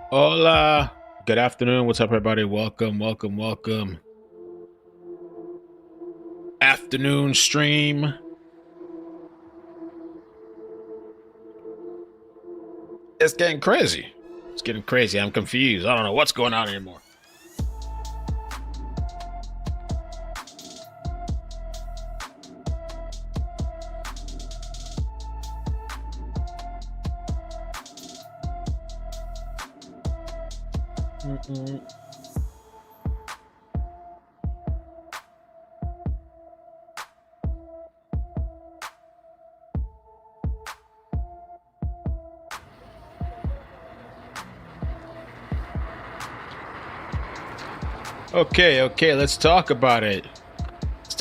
Hola. Good afternoon. What's up, everybody? Welcome. Afternoon stream. It's getting crazy. It's getting crazy. I'm confused. I don't know what's going on anymore. Okay. Let's talk about it.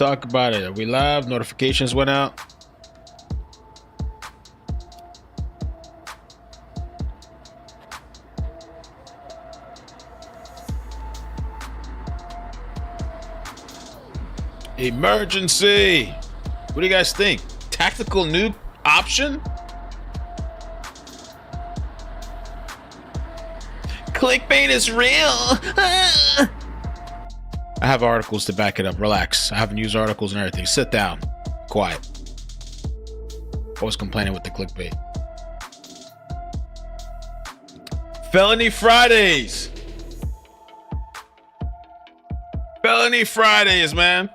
Are we live? Notifications went out. Emergency. What do you guys think? Tactical nuke option? Clickbait is real. I have articles to back it up. Relax. I have news articles and everything. Sit down. Quiet. Always complaining with the clickbait. Felony Fridays. Felony Fridays, man.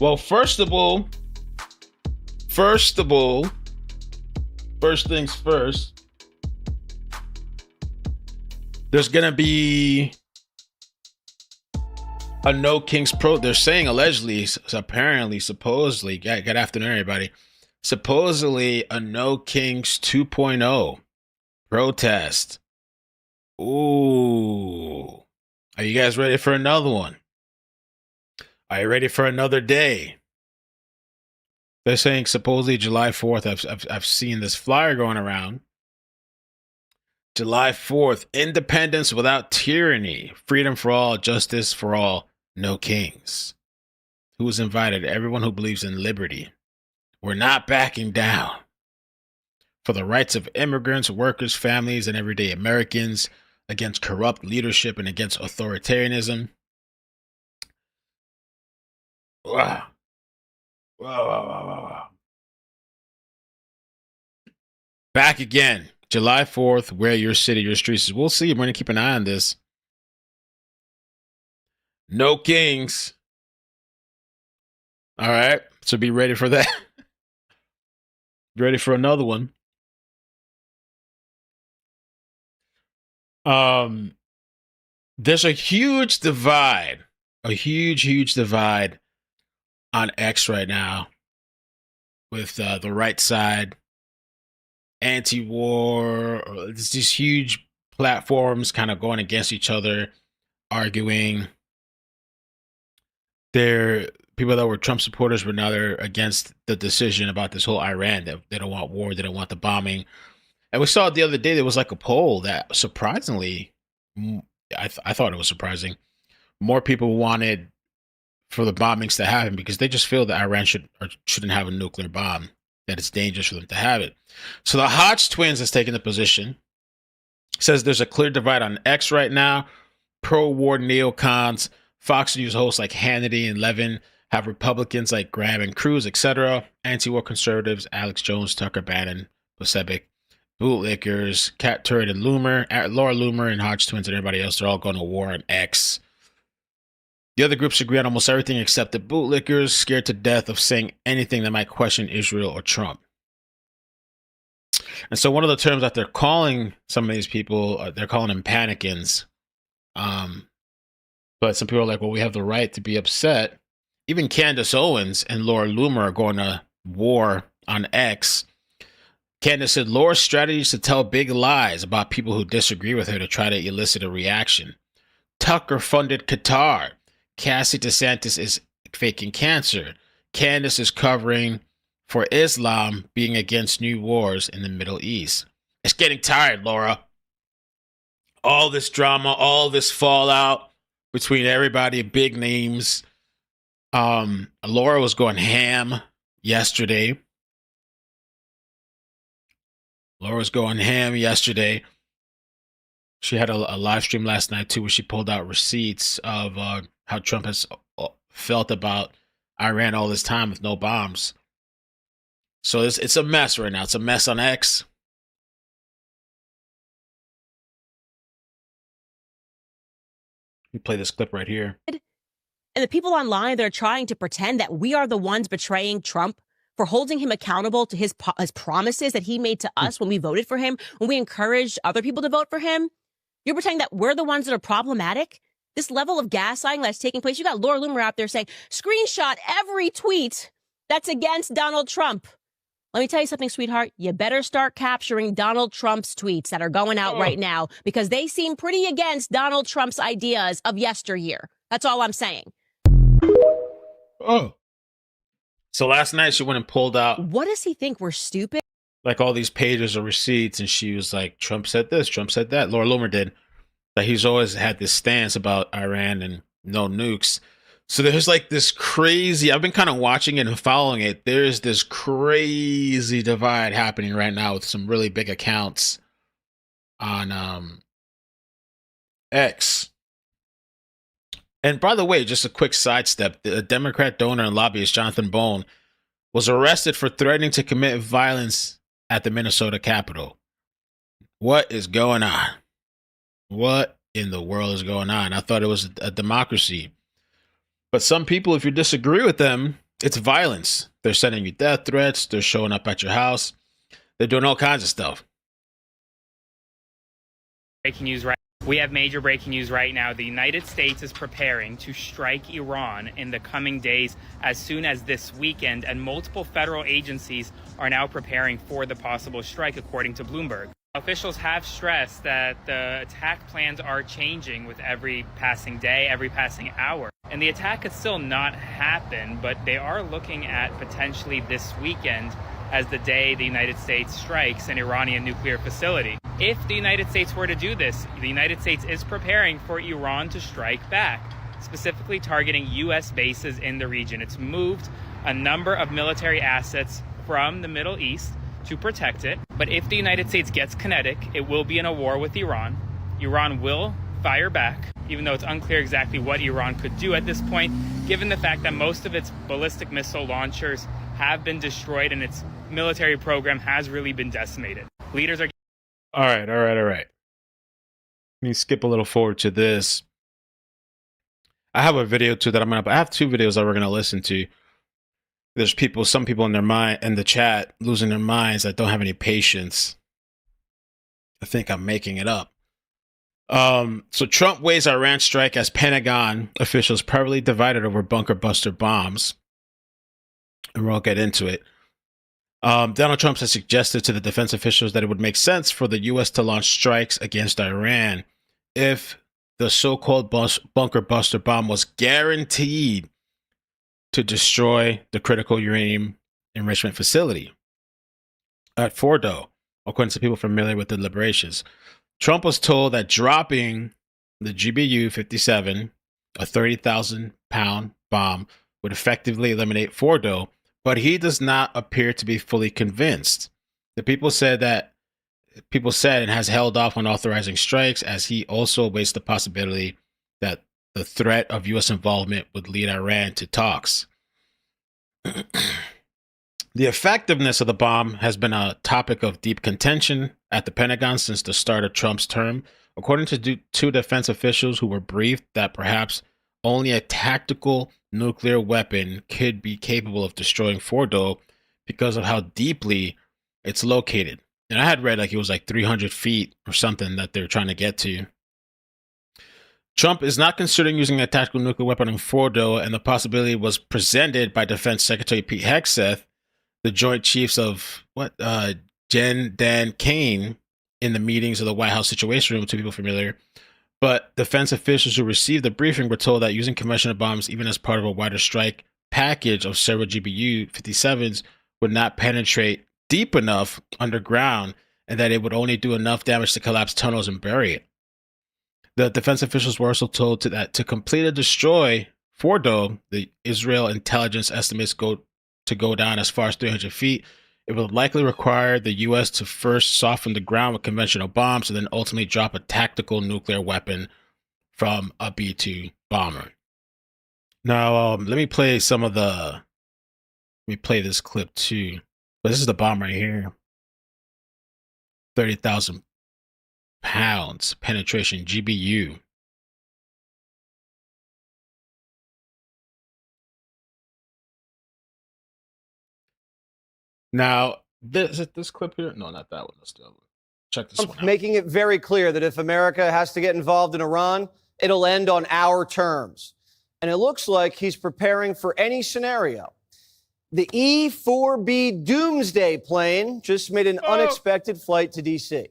Well, first things first, there's going to be a No Kings Pro. They're saying allegedly, apparently, supposedly, good afternoon, everybody. Supposedly a No Kings 2.0 protest. Ooh. Are you guys ready for another one? Are you ready for another day? They're saying supposedly July 4th. I've seen this flyer going around. July 4th, independence without tyranny, freedom for all, justice for all, no kings. Who is invited? Everyone who believes in liberty. We're not backing down. For the rights of immigrants, workers, families, and everyday Americans, against corrupt leadership and against authoritarianism. Wow. Back again. July 4th, where your city, your streets. We'll see. We're going to keep an eye on this. No kings. All right. So be ready for that. Be ready for another one. There's a huge divide. A huge divide on X right now with the right side, anti-war. There's these huge platforms kind of going against each other, arguing. They're people that were Trump supporters, but now they're against the decision about this whole Iran. That they don't want war, they don't want the bombing. And we saw it the other day. There was like a poll that surprisingly, I thought it was surprising. More people wanted for the bombings to happen because they just feel that Iran shouldn't have a nuclear bomb, that it's dangerous for them to have it. So the Hodge twins has taken the position, says there's a clear divide on X right now. Pro-war neocons, Fox News hosts like Hannity and Levin have Republicans like Graham and Cruz, etc. Anti-war conservatives, Alex Jones, Tucker Bannon, Posebic, bootlickers, Cat Turret and Loomer, Laura Loomer and Hodge twins and everybody else. They're all going to war on X. The other groups agree on almost everything except the bootlickers, scared to death of saying anything that might question Israel or Trump. And so one of the terms that they're calling some of these people, they're calling them panicans. But some people are like, well, we have the right to be upset. Even Candace Owens and Laura Loomer are going to war on X. Candace said Laura's strategy is to tell big lies about people who disagree with her to try to elicit a reaction. Tucker funded Qatar. Cassie DeSantis is faking cancer. Candace is covering for Islam being against new wars in the Middle East. It's getting tired, Laura. All this drama, all this fallout, between everybody, big names. Laura was going ham yesterday. She had a live stream last night too, where she pulled out receipts of how Trump has felt about Iran all this time with no bombs. So it's a mess right now. It's a mess on X. We play this clip right here. And the people online, they're trying to pretend that we are the ones betraying Trump for holding him accountable to his promises that he made to us when we voted for him, when we encouraged other people to vote for him. You're pretending that we're the ones that are problematic? This level of gaslighting that's taking place, you got Laura Loomer out there saying, screenshot every tweet that's against Donald Trump. Let me tell you something, sweetheart. You better start capturing Donald Trump's tweets that are going out right now, because they seem pretty against Donald Trump's ideas of yesteryear. That's all I'm saying. Oh. So last night she went and pulled out. What does he think? We're stupid? Like all these pages of receipts, and she was like, Trump said this, Trump said that. Laura Loomer did. That he's always had this stance about Iran and no nukes. So there's like this crazy, I've been kind of watching it and following it. There's this crazy divide happening right now with some really big accounts on X. And by the way, just a quick sidestep, the Democrat donor and lobbyist Jonathan Bone was arrested for threatening to commit violence at the Minnesota Capitol. What is going on? What in the world is going on? I thought it was a democracy. But some people, if you disagree with them, it's violence. They're sending you death threats. They're showing up at your house. They're doing all kinds of stuff. Breaking news right. We have major breaking news right now. The United States is preparing to strike Iran in the coming days, as soon as this weekend, and multiple federal agencies are now preparing for the possible strike, according to Bloomberg. Officials have stressed that the attack plans are changing with every passing day, every passing hour. And the attack could still not happen, but they are looking at potentially this weekend as the day the United States strikes an Iranian nuclear facility. If the United States were to do this, the United States is preparing for Iran to strike back, specifically targeting U.S. bases in the region. It's moved a number of military assets from the Middle East to protect it. But if the United States gets kinetic, it will be in a war with Iran. Iran will fire back, even though it's unclear exactly what Iran could do at this point, given the fact that most of its ballistic missile launchers have been destroyed and its military program has really been decimated. Leaders are... All right. Let me skip a little forward to this. I have a video too that I have two videos that we're going to listen to. There's some people in the chat losing their minds that don't have any patience. I think I'm making it up. So Trump weighs Iran strike as Pentagon officials privately divided over bunker buster bombs. And we'll get into it. Donald Trump has suggested to the defense officials that it would make sense for the U.S. to launch strikes against Iran if the so-called bunker buster bomb was guaranteed to destroy the critical uranium enrichment facility at Fordow, according to people familiar with the deliberations. Trump was told that dropping the GBU-57, a 30,000-pound bomb, would effectively eliminate Fordow, but he does not appear to be fully convinced. The people said and has held off on authorizing strikes, as he also awaits the possibility that the threat of U.S. involvement would lead Iran to talks. The effectiveness of the bomb has been a topic of deep contention at the Pentagon since the start of Trump's term, according to two defense officials who were briefed that perhaps only a tactical nuclear weapon could be capable of destroying Fordow because of how deeply it's located. And I had read like it was like 300 feet or something that they're trying to get to. Trump is not considering using a tactical nuclear weapon on Fordow, and the possibility was presented by Defense Secretary Pete Hegseth, the Joint Chiefs of Dan Kane, in the meetings of the White House Situation Room, to people familiar. But defense officials who received the briefing were told that using conventional bombs, even as part of a wider strike package of several GBU-57s, would not penetrate deep enough underground, and that it would only do enough damage to collapse tunnels and bury it. The defense officials were also told to complete or destroy Fordow, the Israel intelligence estimates go down as far as 300 feet. It would likely require the U.S. to first soften the ground with conventional bombs and then ultimately drop a tactical nuclear weapon from a B-2 bomber. Now, let me play this clip too. But this is the bomb right here. 30,000 pounds penetration GBU. Now, this clip here? No, not that one. That's the other one. Check this one out. Making it very clear that if America has to get involved in Iran, it'll end on our terms. And it looks like he's preparing for any scenario. The E-4B Doomsday plane just made an unexpected flight to D.C.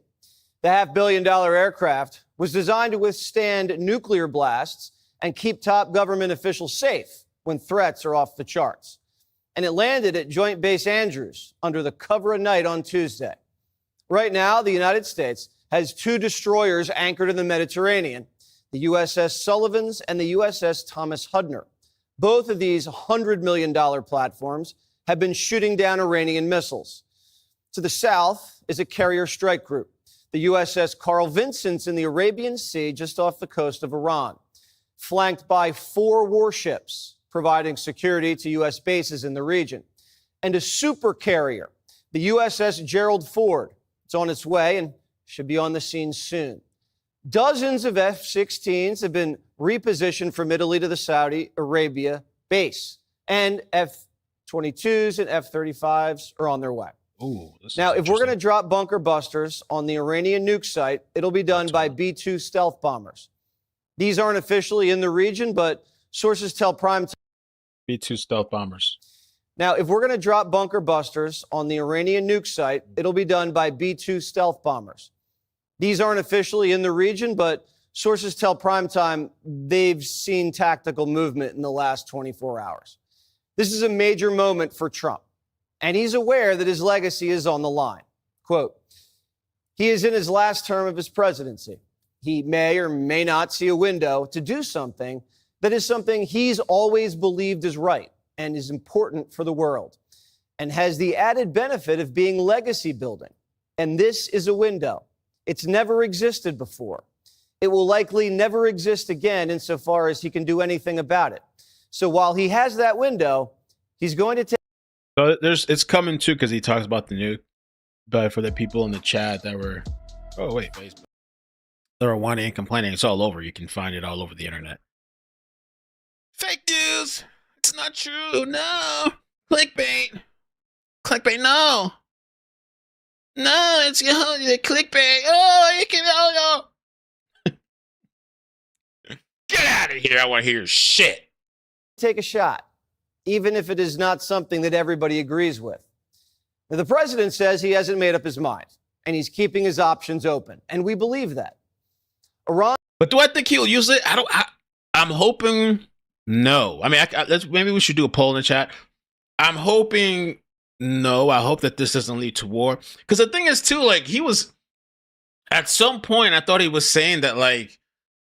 The $500 million aircraft was designed to withstand nuclear blasts and keep top government officials safe when threats are off the charts. And it landed at Joint Base Andrews under the cover of night on Tuesday. Right now, the United States has 2 destroyers anchored in the Mediterranean, the USS Sullivans and the USS Thomas Hudner. Both of these $100 million platforms have been shooting down Iranian missiles. To the south is a carrier strike group, the USS Carl Vinson in the Arabian Sea just off the coast of Iran, flanked by 4 warships providing security to U.S. bases in the region, and a super carrier, the USS Gerald Ford. It's on its way and should be on the scene soon. Dozens of F-16s have been repositioned from Italy to the Saudi Arabia base, and F-22s and F-35s are on their way. Ooh, now, if we're going to drop bunker busters on the Iranian nuke site, it'll be done by B-2 stealth bombers. These aren't officially in the region, but sources tell prime time. B-2 stealth bombers. Now, if we're going to drop bunker busters on the Iranian nuke site, it'll be done by B-2 stealth bombers. These aren't officially in the region, but sources tell primetime they've seen tactical movement in the last 24 hours. This is a major moment for Trump, and he's aware that his legacy is on the line. Quote, he is in his last term of his presidency. He may or may not see a window to do something that is something he's always believed is right and is important for the world and has the added benefit of being legacy building. And this is a window. It's never existed before. It will likely never exist again insofar as he can do anything about it. So while he has that window, he's going to take. So it's coming too, because he talks about the nuke. But for the people in the chat that were, that were wanting and complaining, it's all over. You can find it all over the internet. Fake news. It's not true. No. Clickbait. Clickbait. No. No, it's clickbait. Oh, you can. Oh no. Get out of here. I want to hear your shit. Take a shot, even if it is not something that everybody agrees with. Now, the president says he hasn't made up his mind, and he's keeping his options open, and we believe that. Iran. But do I think he'll use it? I'm hoping no. I mean, maybe we should do a poll in the chat. I'm hoping no. I hope that this doesn't lead to war. Because the thing is, too, like, he was, at some point, I thought he was saying that, like,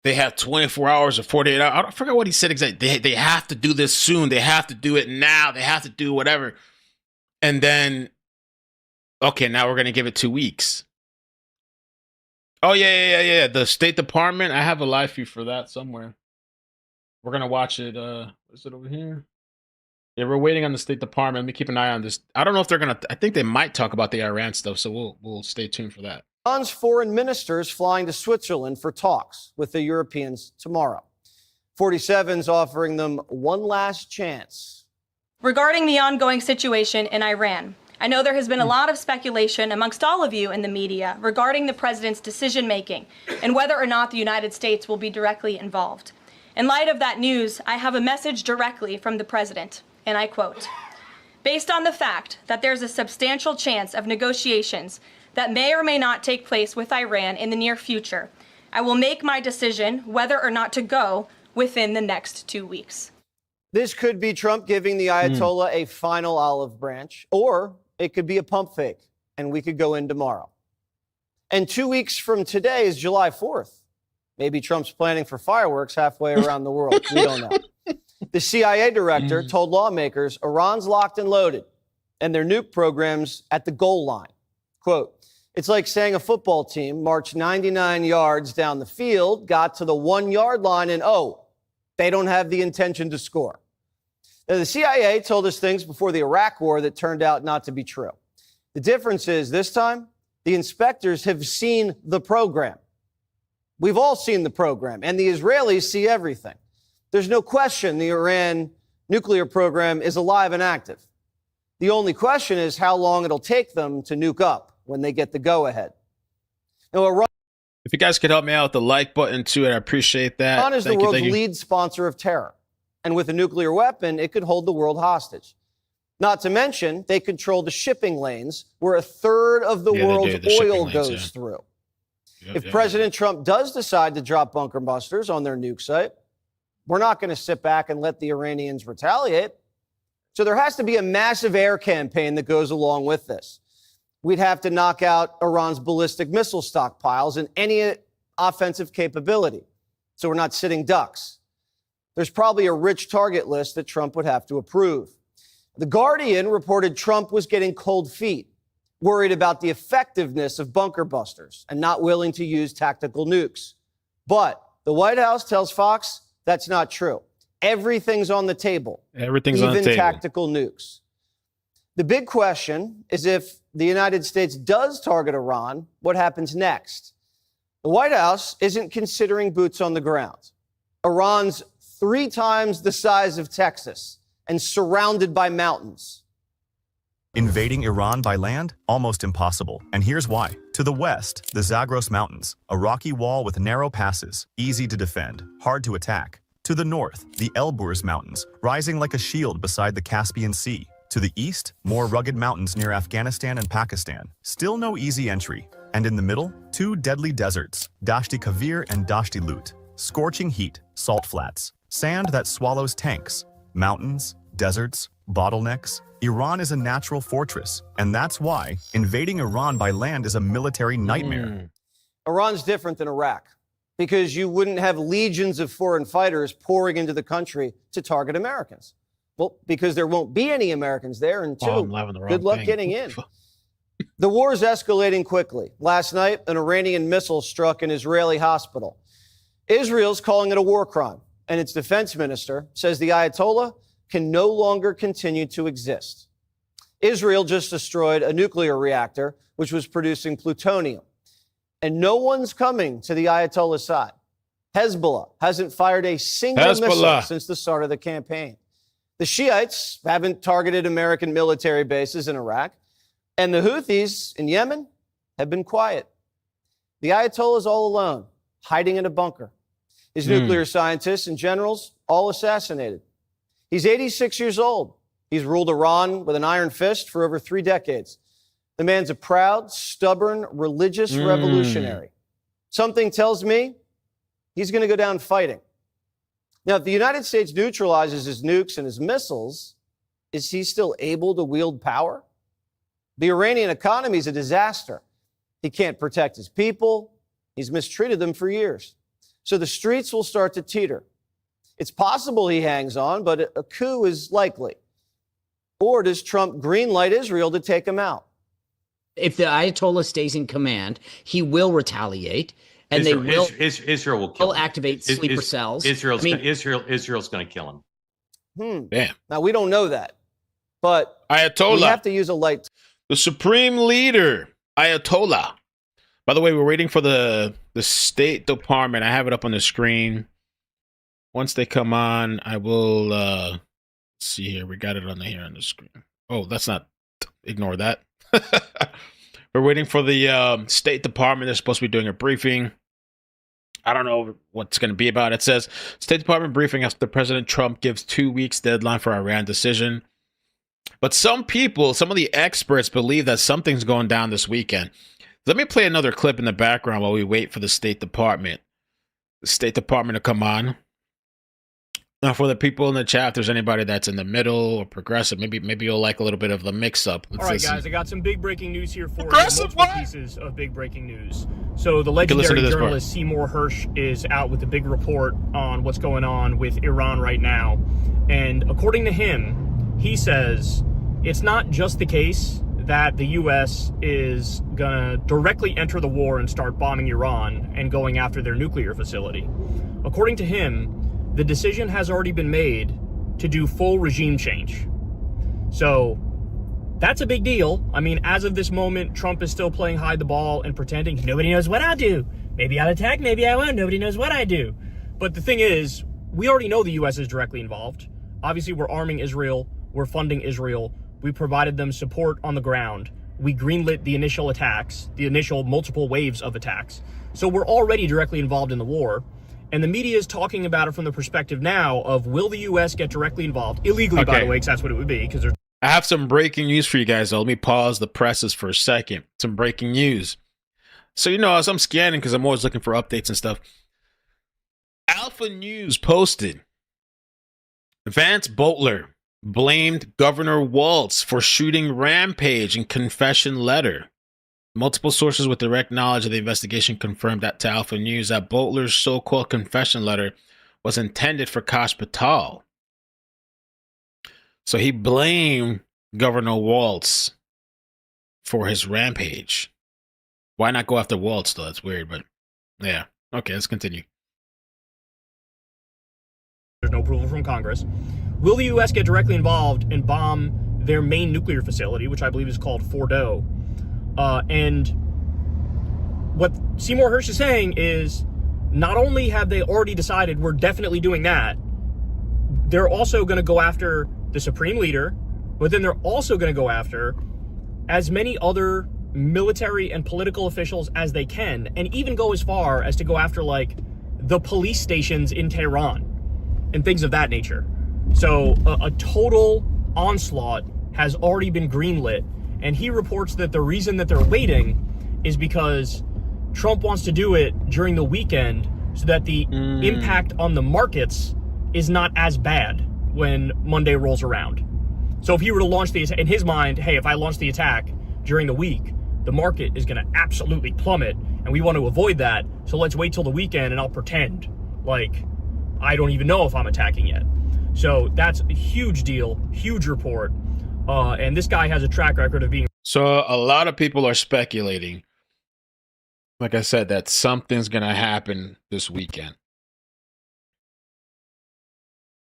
they have 24 hours or 48 hours. I forgot what he said exactly. They have to do this soon. They have to do it now. They have to do whatever. And then, okay, now we're going to give it 2 weeks. Oh, yeah. The State Department. I have a live feed for that somewhere. We're going to watch it. Is it over here? Yeah, we're waiting on the State Department. Let me keep an eye on this. I don't know if they're going to, I think they might talk about the Iran stuff, so we'll stay tuned for that. Iran's foreign ministers flying to Switzerland for talks with the Europeans tomorrow. 47's offering them one last chance. Regarding the ongoing situation in Iran, I know there has been a lot of speculation amongst all of you in the media regarding the president's decision-making and whether or not the United States will be directly involved. In light of that news, I have a message directly from the president, and I quote, "Based on the fact that there's a substantial chance of negotiations that may or may not take place with Iran in the near future, I will make my decision whether or not to go within the next 2 weeks." This could be Trump giving the Ayatollah a final olive branch, or it could be a pump fake, and we could go in tomorrow. And 2 weeks from today is July 4th. Maybe Trump's planning for fireworks halfway around the world. We don't know. The CIA director told lawmakers Iran's locked and loaded and their nuke programs at the goal line. Quote, it's like saying a football team marched 99 yards down the field, got to the 1 yard line, and they don't have the intention to score. Now, the CIA told us things before the Iraq war that turned out not to be true. The difference is this time, the inspectors have seen the program. We've all seen the program, and the Israelis see everything. There's no question the Iran nuclear program is alive and active. The only question is how long it'll take them to nuke up when they get the go-ahead. Now, Iran If you guys could help me out with the like button too, I appreciate that. is the world's lead sponsor of terror. And with a nuclear weapon, it could hold the world hostage. Not to mention, they control the shipping lanes where a third of the world's oil goes through. If President Trump does decide to drop bunker busters on their nuke site, we're not going to sit back and let the Iranians retaliate. So there has to be a massive air campaign that goes along with this. We'd have to knock out Iran's ballistic missile stockpiles and any offensive capability. So we're not sitting ducks. There's probably a rich target list that Trump would have to approve. The Guardian reported Trump was getting cold feet, worried about the effectiveness of bunker busters and not willing to use tactical nukes. But the White House tells Fox that's not true. Everything's on the table. Everything's on the table. Even tactical nukes. The big question is if the United States does target Iran, what happens next? The White House isn't considering boots on the ground. Iran's 3 times the size of Texas and surrounded by mountains. Invading Iran by land? Almost impossible. And here's why. To the west, the Zagros Mountains, a rocky wall with narrow passes, easy to defend, hard to attack. To the north, the Elburz Mountains, rising like a shield beside the Caspian Sea. To the east, more rugged mountains near Afghanistan and Pakistan. Still no easy entry. And in the middle, 2 deadly deserts, Dashti Kavir and Dashti Lut. Scorching heat, salt flats, sand that swallows tanks, mountains, deserts, bottlenecks. Iran is a natural fortress, and that's why invading Iran by land is a military nightmare. Iran's different than Iraq because you wouldn't have legions of foreign fighters pouring into the country to target Americans. Well, because there won't be any Americans there, and 2, good luck getting in. The war is escalating quickly. Last night, an Iranian missile struck an Israeli hospital. Israel's calling it a war crime, and its defense minister says the Ayatollah can no longer continue to exist. Israel just destroyed a nuclear reactor, which was producing plutonium. And no one's coming to the Ayatollah's side. Hezbollah hasn't fired a single missile since the start of the campaign. The Shiites haven't targeted American military bases in Iraq. And the Houthis in Yemen have been quiet. The Ayatollah's all alone, hiding in a bunker. His nuclear scientists and generals all assassinated. He's 86 years old. He's ruled Iran with an iron fist for over 3 decades. The man's a proud, stubborn, religious revolutionary. Something tells me he's going to go down fighting. Now, if the United States neutralizes his nukes and his missiles, is he still able to wield power? The Iranian economy is a disaster. He can't protect his people. He's mistreated them for years. So the streets will start to teeter. It's possible he hangs on, but a coup is likely. Or does Trump greenlight Israel to take him out? If the Ayatollah stays in command, he will retaliate, and Israel will kill him. Activate sleeper cells. Israel's going to kill him. Damn. Now, we don't know that, but Ayatollah. we have to use a light. The supreme leader, Ayatollah. By the way, we're waiting for the State Department. I have it up on the screen. Once they come on, I will see here. We got it on the screen. Oh, that's not. Ignore that. We're waiting for the State Department. They're supposed to be doing a briefing. I don't know what's going to be about. It says State Department briefing after President Trump gives 2 weeks deadline for Iran decision. But some people, some of the experts believe that something's going down this weekend. Let me play another clip in the background while we wait for the State Department. The State Department to come on. Now, for the people in the chat, if there's anybody that's in the middle or progressive, maybe you'll like a little bit of the mix-up. All right, guys, I got some big breaking news here for you. Progressive Multiple pieces of big breaking news. So the legendary journalist Seymour Hersh is out with a big report on what's going on with Iran right now. And according to him, he says it's not just the case that the U.S. is going to directly enter the war and start bombing Iran and going after their nuclear facility. According to him, the decision has already been made to do full regime change. So that's a big deal. I mean, as of this moment, Trump is still playing hide the ball and pretending nobody knows what I'll do. Maybe I'll attack, maybe I won't. Nobody knows what I do. But the thing is, we already know the U.S. is directly involved. Obviously, we're arming Israel. We're funding Israel. We provided them support on the ground. We greenlit the initial attacks, the initial multiple waves of attacks. So we're already directly involved in the war. And the media is talking about it from the perspective now of, will the U.S. get directly involved? Illegally, by the way, because that's what it would be. Because I have some breaking news for you guys, though. Let me pause the presses for a second. Some breaking news. So, as I'm scanning, because I'm always looking for updates and stuff, Alpha News posted, Vance Butler blamed Governor Walz for shooting Rampage in confession letter. Multiple sources with direct knowledge of the investigation confirmed that to Alpha News that Butler's so-called confession letter was intended for Kash Patel. So he blamed Governor Walz for his rampage. Why not go after Walz, though? That's weird, but yeah. Okay, let's continue. There's no approval from Congress. Will the U.S. get directly involved and bomb their main nuclear facility, which I believe is called Fordow? And what Seymour Hersh is saying is, not only have they already decided we're definitely doing that, they're also going to go after the supreme leader, but then they're also going to go after as many other military and political officials as they can, and even go as far as to go after, like, the police stations in Tehran and things of that nature. So a total onslaught has already been greenlit. And he reports that the reason that they're waiting is because Trump wants to do it during the weekend so that the impact on the markets is not as bad when Monday rolls around. So if he were to launch the, in his mind, hey, if I launch the attack during the week, the market is going to absolutely plummet, and we want to avoid that. So let's wait till the weekend and I'll pretend like I don't even know if I'm attacking yet. So that's a huge deal, huge report. And this guy has a track record of being... So a lot of people are speculating, like I said, that something's going to happen this weekend.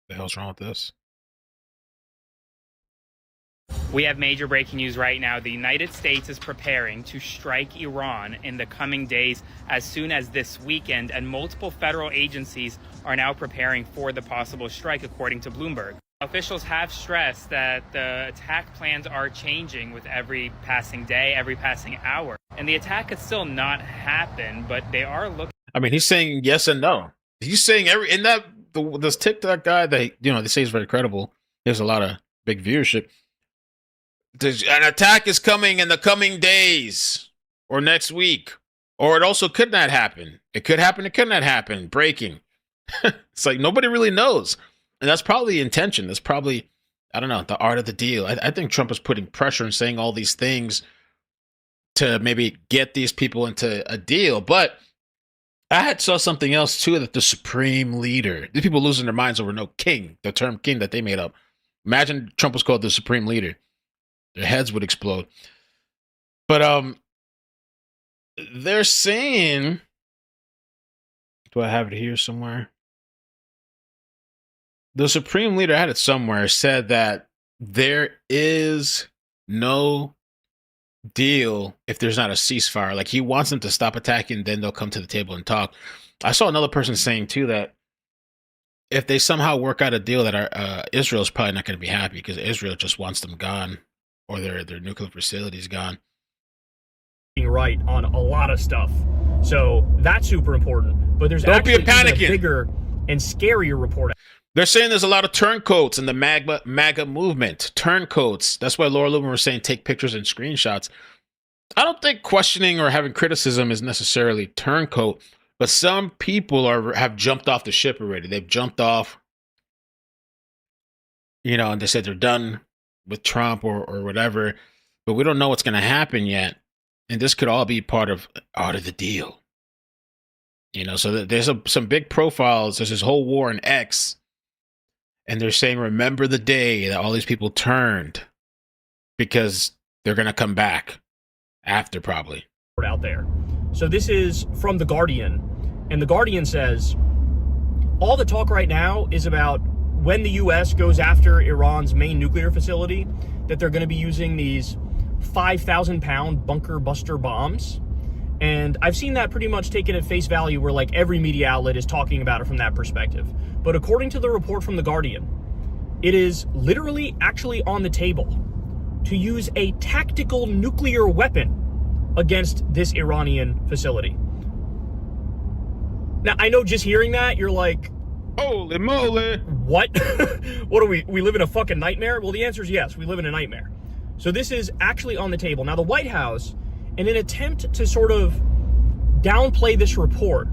What the hell's wrong with this? We have major breaking news right now. The United States is preparing to strike Iran in the coming days as soon as this weekend, and multiple federal agencies are now preparing for the possible strike, according to Bloomberg. Officials have stressed that the attack plans are changing with every passing day, every passing hour. And the attack could still not happen, but they are looking... I mean, he's saying yes and no. He's saying in that, this TikTok guy that, they say is very credible. There's a lot of big viewership. An attack is coming in the coming days or next week. Or it also could not happen. It could happen, it could not happen. Breaking. It's like nobody really knows. And that's probably the intention. That's probably, I don't know, the art of the deal. I think Trump is putting pressure and saying all these things to maybe get these people into a deal. But I had saw something else too, that the supreme leader, these people losing their minds over no king, the term king that they made up. Imagine Trump was called the supreme leader. Their heads would explode. But they're saying, do I have it here somewhere? The supreme leader, I had it somewhere, said that there is no deal if there's not a ceasefire. Like, he wants them to stop attacking, then they'll come to the table and talk. I saw another person saying too that if they somehow work out a deal, that Israel's probably not going to be happy, because Israel just wants them gone, or their nuclear facilities gone. Right on a lot of stuff, so that's super important. But there's don't actually be panicking. A bigger and scarier report. They're saying there's a lot of turncoats in the MAGA movement. Turncoats. That's why Laura Lubin was saying take pictures and screenshots. I don't think questioning or having criticism is necessarily turncoat, but some people have jumped off the ship already. They've jumped off and they said they're done with Trump or whatever, but we don't know what's going to happen yet. And this could all be part of the deal. So there's some big profiles. There's this whole war in X. And they're saying, remember the day that all these people turned, because they're going to come back after, probably. Out there. So this is from The Guardian. And The Guardian says, all the talk right now is about when the U.S. goes after Iran's main nuclear facility, that they're going to be using these 5,000-pound bunker buster bombs. And I've seen that pretty much taken at face value, where like every media outlet is talking about it from that perspective. But according to the report from The Guardian, it is literally actually on the table to use a tactical nuclear weapon against this Iranian facility. Now, I know just hearing that, you're like, holy moly. What? What are we live in a fucking nightmare? Well, the answer is yes, we live in a nightmare. So this is actually on the table. Now, the White House, in an attempt to sort of downplay this report,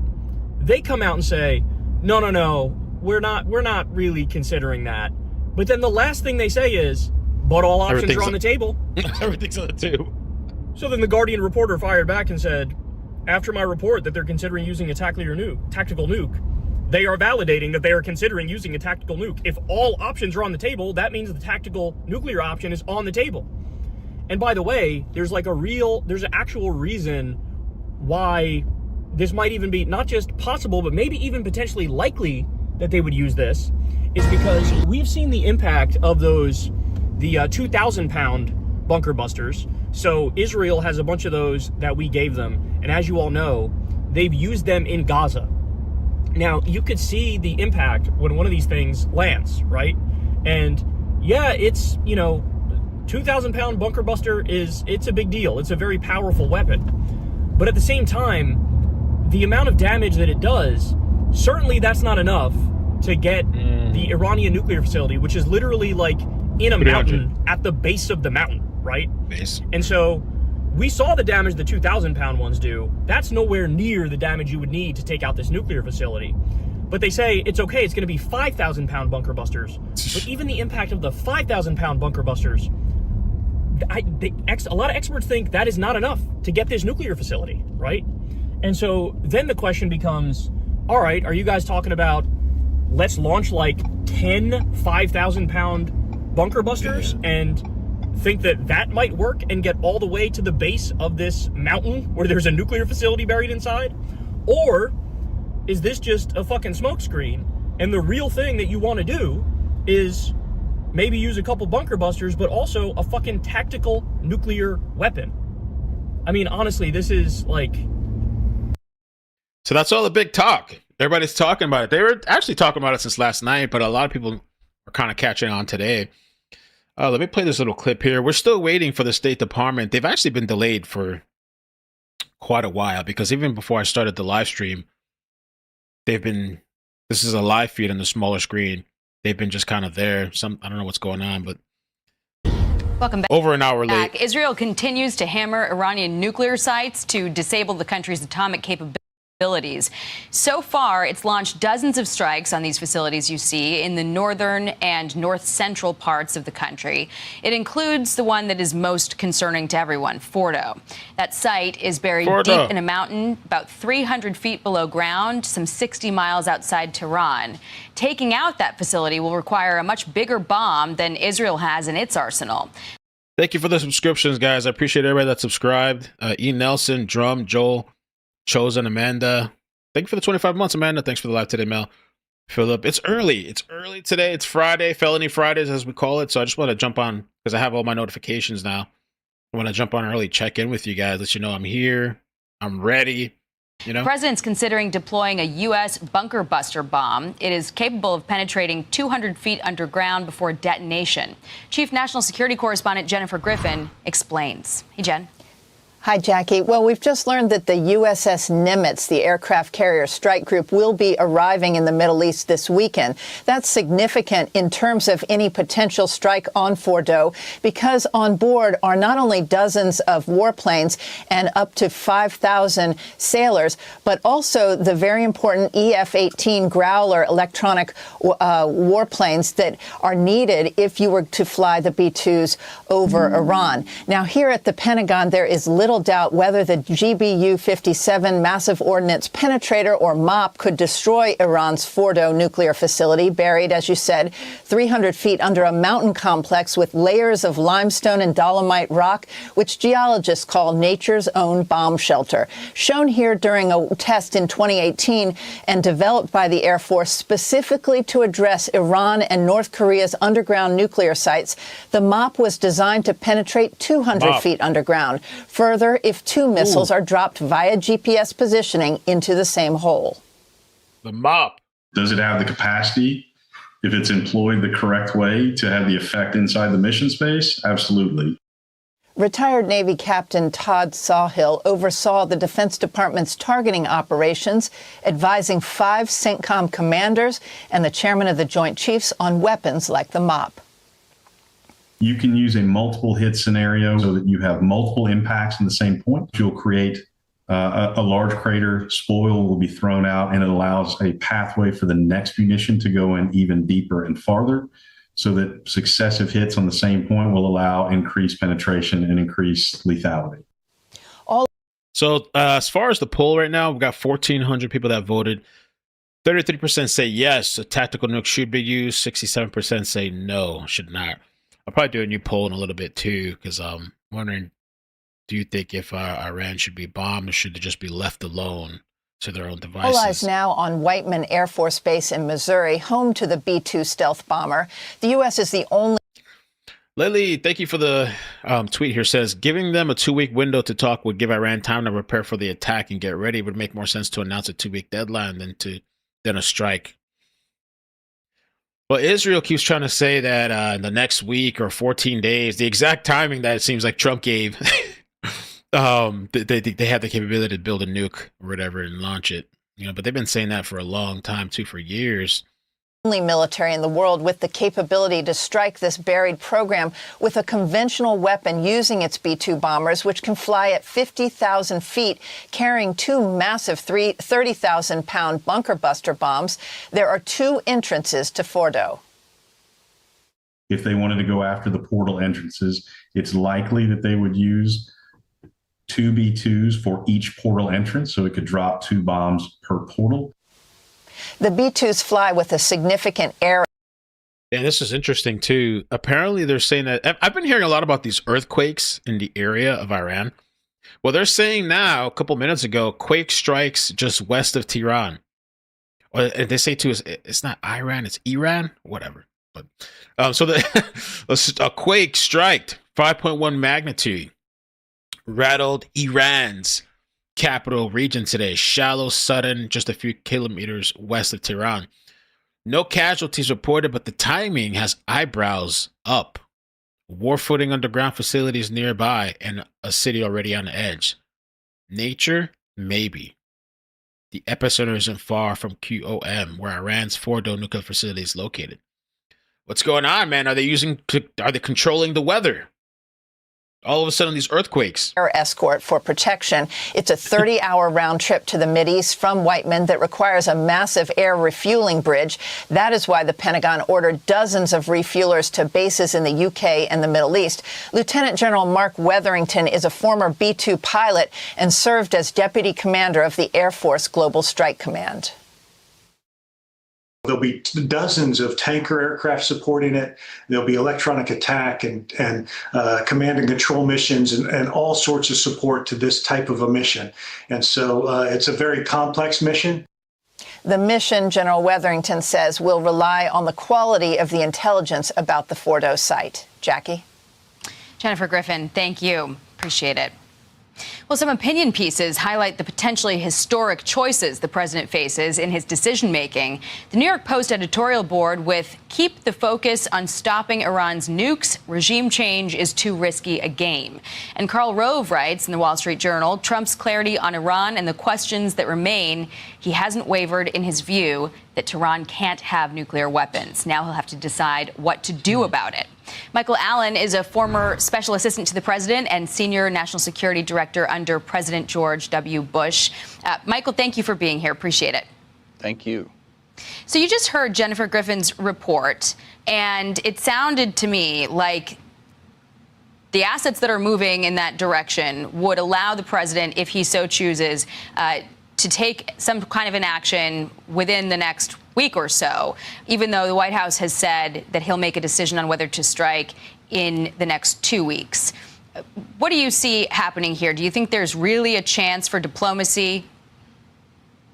they come out and say, no, we're not really considering that. But then the last thing they say is, but all options are on the table. Everything's on the table. So then the Guardian reporter fired back and said, after my report that they're considering using a tactical nuke, they are validating that they are considering using a tactical nuke. If all options are on the table, that means the tactical nuclear option is on the table. And by the way, there's an actual reason why this might even be not just possible, but maybe even potentially likely that they would use this, is because we've seen the impact of the 2,000-pound bunker busters. So Israel has a bunch of those that we gave them. And as you all know, they've used them in Gaza. Now, you could see the impact when one of these things lands, right? And yeah, it's, 2,000-pound bunker buster it's a big deal. It's a very powerful weapon. But at the same time, the amount of damage that it does, certainly that's not enough to get the Iranian nuclear facility, which is literally like in a mountain at the base of the mountain, right? Base. And so we saw the damage the 2,000-pound ones do. That's nowhere near the damage you would need to take out this nuclear facility. But they say it's okay, it's going to be 5,000-pound bunker busters. But even the impact of the 5,000-pound bunker busters, a lot of experts think that is not enough to get this nuclear facility, right? And so then the question becomes, all right, are you guys talking about let's launch like 10 5,000-pound bunker busters and think that might work and get all the way to the base of this mountain where there's a nuclear facility buried inside? Or is this just a fucking smokescreen, and the real thing that you want to do is maybe use a couple bunker busters, but also a fucking tactical nuclear weapon? I mean, honestly, this is like... So that's all the big talk. Everybody's talking about it. They were actually talking about it since last night, but a lot of people are kind of catching on today. Let me play this little clip here. We're still waiting for the State Department. They've actually been delayed for quite a while, because even before I started the live stream, this is a live feed on the smaller screen. They've been just kind of there. I don't know what's going on, but welcome back. Over an hour late. Israel continues to hammer Iranian nuclear sites to disable the country's atomic capabilities. So far, it's launched dozens of strikes on these facilities you see in the northern and north-central parts of the country. It includes the one that is most concerning to everyone, Fordow. That site is buried deep in a mountain, about 300 feet below ground, some 60 miles outside Tehran. Taking out that facility will require a much bigger bomb than Israel has in its arsenal. Thank you for the subscriptions, guys. I appreciate everybody that subscribed. E. Nelson, Drum, Joel, Chosen, Amanda. Thank you for the 25 months, Amanda. Thanks for the live today, Mel. Philip, it's early. It's early today. It's Friday, Felony Fridays, as we call it. So I just want to jump on, because I have all my notifications now. I want to jump on early, check in with you guys, let you know I'm here, I'm ready. The president's considering deploying a U.S. bunker buster bomb. It is capable of penetrating 200 feet underground before detonation. Chief National Security Correspondent Jennifer Griffin explains. Hey, Jen. Hi, Jackie. Well, we've just learned that the USS Nimitz, the aircraft carrier strike group, will be arriving in the Middle East this weekend. That's significant in terms of any potential strike on Fordow, because on board are not only dozens of warplanes and up to 5,000 sailors, but also the very important EF-18 Growler electronic warplanes that are needed if you were to fly the B-2s over Iran. Now, here at the Pentagon, there is little doubt whether the GBU-57 massive ordnance penetrator, or MOP, could destroy Iran's Fordow nuclear facility, buried, as you said, 300 feet under a mountain complex with layers of limestone and dolomite rock, which geologists call nature's own bomb shelter. Shown here during a test in 2018 and developed by the Air Force specifically to address Iran and North Korea's underground nuclear sites, the MOP was designed to penetrate 200 feet underground. Further, if two missiles are dropped via GPS positioning into the same hole. The MOP. Does it have the capacity, if it's employed the correct way, to have the effect inside the mission space? Absolutely. Retired Navy Captain Todd Sawhill oversaw the Defense Department's targeting operations, advising 5 CENTCOM commanders and the chairman of the Joint Chiefs on weapons like the MOP. You can use a multiple hit scenario so that you have multiple impacts in the same point. You'll create a large crater, spoil will be thrown out, and it allows a pathway for the next munition to go in even deeper and farther, so that successive hits on the same point will allow increased penetration and increased lethality. So as far as the poll right now, we've got 1,400 people that voted. 33% say yes, a tactical nuke should be used. 67% say no, should not. I'll probably do a new poll in a little bit too, because I'm wondering, do you think if Iran should be bombed, or should they just be left alone to their own devices? All eyes now on Whiteman Air Force Base in Missouri, home to the B-2 stealth bomber. The U.S. is the only... Lily, thank you for the tweet here. Says, giving them a 2-week window to talk would give Iran time to prepare for the attack and get ready. It would make more sense to announce a 2-week deadline than a strike. Well, Israel keeps trying to say that in the next week or 14 days, the exact timing that it seems like Trump gave, they have the capability to build a nuke or whatever and launch it. But they've been saying that for a long time too, for years. Only military in the world with the capability to strike this buried program with a conventional weapon using its B-2 bombers, which can fly at 50,000 feet, carrying 2 massive 30,000-pound bunker buster bombs. There are 2 entrances to Fordow. If they wanted to go after the portal entrances, it's likely that they would use 2 B-2s for each portal entrance, so it could drop 2 bombs per portal. The B-2s fly with a significant air. Yeah, this is interesting too. Apparently they're saying that, I've been hearing a lot about these earthquakes in the area of Iran. Well, they're saying now, a couple minutes ago, quake strikes just west of Tehran. Or they say too, it's not Iran, it's Iran, whatever. But so a quake striked 5.1 magnitude, rattled Iran's capital region today, shallow, sudden, just a few kilometers west of Tehran. No casualties reported, but the timing has eyebrows up. War footing underground facilities nearby and a city already on the edge. Nature? Maybe. The epicenter isn't far from QOM, where Iran's Fordow nuclear facility is located. What's going on, man? Are they controlling the weather? All of a sudden, these earthquakes. Air escort for protection. It's a 30-hour round trip to the Mideast from Whiteman that requires a massive air refueling bridge. That is why the Pentagon ordered dozens of refuelers to bases in the UK and the Middle East. Lieutenant General Mark Wetherington is a former B-2 pilot and served as deputy commander of the Air Force Global Strike Command. There'll be dozens of tanker aircraft supporting it. There'll be electronic attack and command and control missions and all sorts of support to this type of a mission. And so it's a very complex mission. The mission, General Wetherington says, will rely on the quality of the intelligence about the Fordow site. Jackie? Jennifer Griffin, thank you. Appreciate it. Well, some opinion pieces highlight the potentially historic choices the president faces in his decision-making. The New York Post editorial board with "Keep the focus on stopping Iran's nukes. Regime change is too risky a game." And Karl Rove writes in the Wall Street Journal, Trump's clarity on Iran and the questions that remain, he hasn't wavered in his view that Tehran can't have nuclear weapons. Now he'll have to decide what to do about it. Michael Allen is a former special assistant to the president and senior national security director under President George W. Bush. Michael, thank you for being here. Appreciate it. Thank you. So you just heard Jennifer Griffin's report, and it sounded to me like the assets that are moving in that direction would allow the president, if he so chooses, to take some kind of an action within the next week or so, even though the White House has said that he'll make a decision on whether to strike in the next 2 weeks. What do you see happening here? Do you think there's really a chance for diplomacy?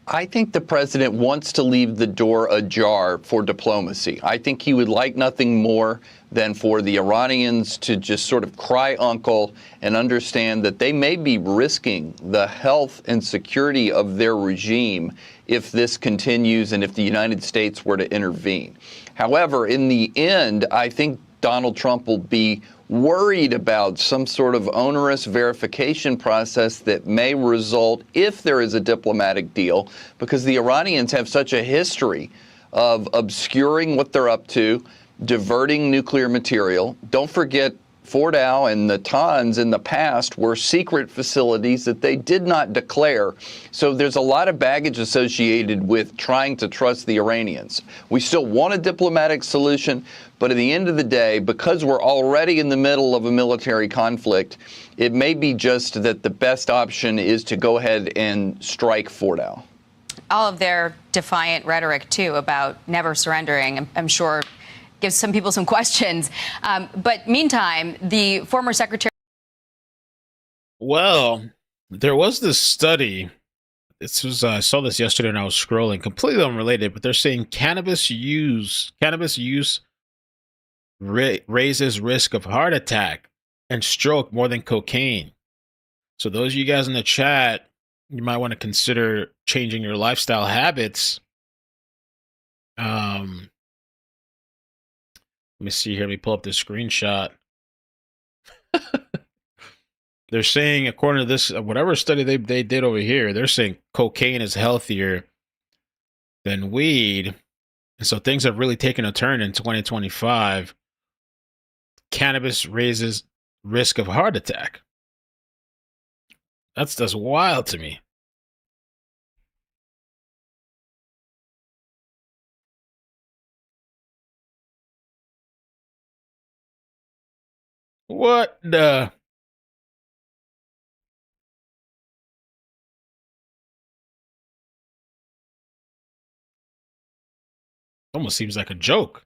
I think the president wants to leave the door ajar for diplomacy. I think he would like nothing more than for the Iranians to just sort of cry uncle and understand that they may be risking the health and security of their regime if this continues and if the United States were to intervene. However, in the end, I think Donald Trump will be worried about some sort of onerous verification process that may result if there is a diplomatic deal, because the Iranians have such a history of obscuring what they're up to, diverting nuclear material. Don't forget, Fordow and the Natanz in the past were secret facilities that they did not declare. So there's a lot of baggage associated with trying to trust the Iranians. We still want a diplomatic solution, but at the end of the day, because we're already in the middle of a military conflict, it may be just that the best option is to go ahead and strike Fordow. All of their defiant rhetoric, too, about never surrendering, I'm sure gives some people some questions. But meantime, the former secretary. Well, there was this study. I saw this yesterday when I was scrolling, completely unrelated, but they're saying cannabis use raises risk of heart attack and stroke more than cocaine. So those of you guys in the chat, you might want to consider changing your lifestyle habits. Let me see here. Let me pull up this screenshot. They're saying, according to this, whatever study they did over here, they're saying cocaine is healthier than weed. And so things have really taken a turn in 2025. Cannabis raises risk of heart attack. That's wild to me. What the? Almost seems like a joke.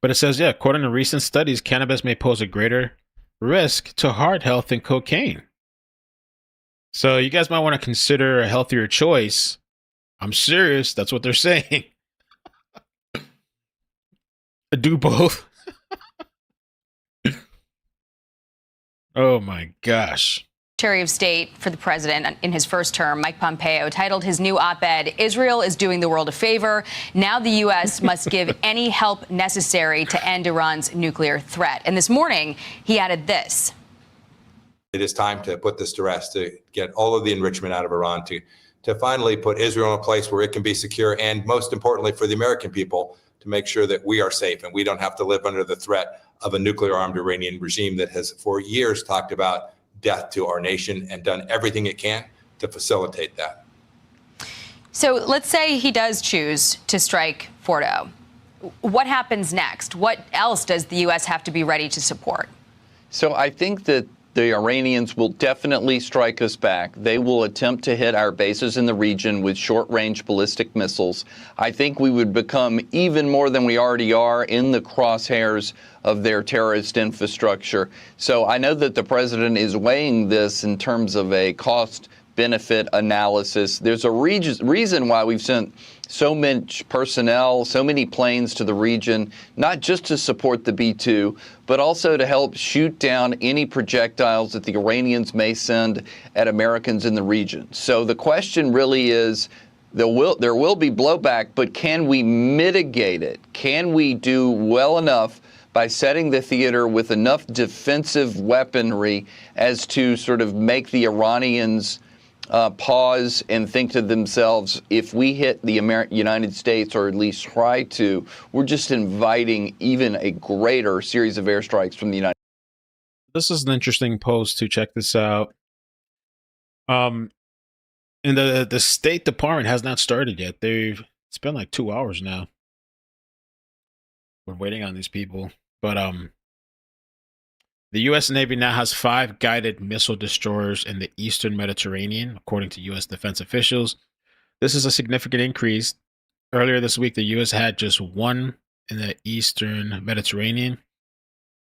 But it says, yeah, according to recent studies, cannabis may pose a greater risk to heart health than cocaine. So you guys might want to consider a healthier choice. I'm serious. That's what they're saying. Do both. Oh my gosh. Secretary of State for the president in his first term, Mike Pompeo, titled his new op-ed, "Israel is doing the world a favor. Now the U.S. must give any help necessary to end Iran's nuclear threat." And this morning, he added this. It is time to put this to rest, to get all of the enrichment out of Iran, to finally put Israel in a place where it can be secure, and most importantly for the American people, to make sure that we are safe and we don't have to live under the threat of a nuclear-armed Iranian regime that has for years talked about death to our nation and done everything it can to facilitate that. So let's say he does choose to strike Fordow. What happens next? What else does the U.S. have to be ready to support? So I think that the Iranians will definitely strike us back. They will attempt to hit our bases in the region with short-range ballistic missiles. I think we would become even more than we already are in the crosshairs of their terrorist infrastructure. So I know that the president is weighing this in terms of a cost benefit analysis. There's a reason why we've sent so much personnel, so many planes to the region, not just to support the B-2, but also to help shoot down any projectiles that the Iranians may send at Americans in the region. So the question really is, there will be blowback, but can we mitigate it? Can we do well enough by setting the theater with enough defensive weaponry as to sort of make the Iranians pause and think to themselves, if we hit the United States, or at least try to, we're just inviting even a greater series of airstrikes from the United States. This is an interesting post to check this out. And the State Department has not started yet. It's been like 2 hours now. We're waiting on these people. But the U.S. Navy now has 5 guided missile destroyers in the Eastern Mediterranean, according to U.S. defense officials. This is a significant increase. Earlier this week, the U.S. had just 1 in the Eastern Mediterranean.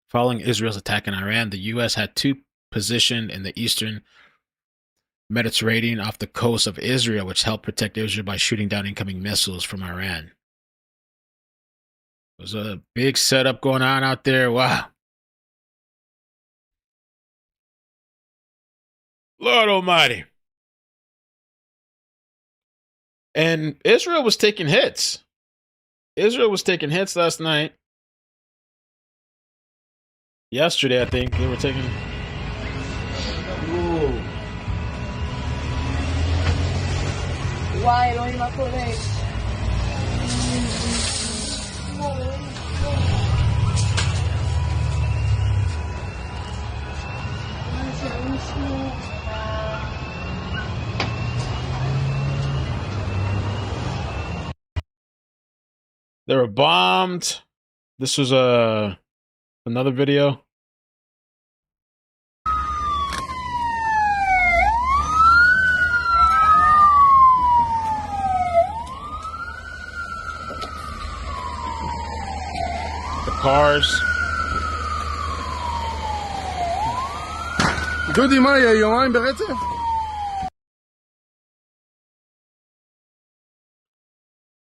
Following Israel's attack in Iran, the U.S. had 2 positioned in the Eastern Mediterranean off the coast of Israel, which helped protect Israel by shooting down incoming missiles from Iran. There's a big setup going on out there. Wow. Lord Almighty. And Israel was taking hits. Israel was taking hits last night. Yesterday, I think they were taking. Ooh. Why don't you put it? They were bombed. This was another video. The cars. דודי, מה, יומיים ברצף?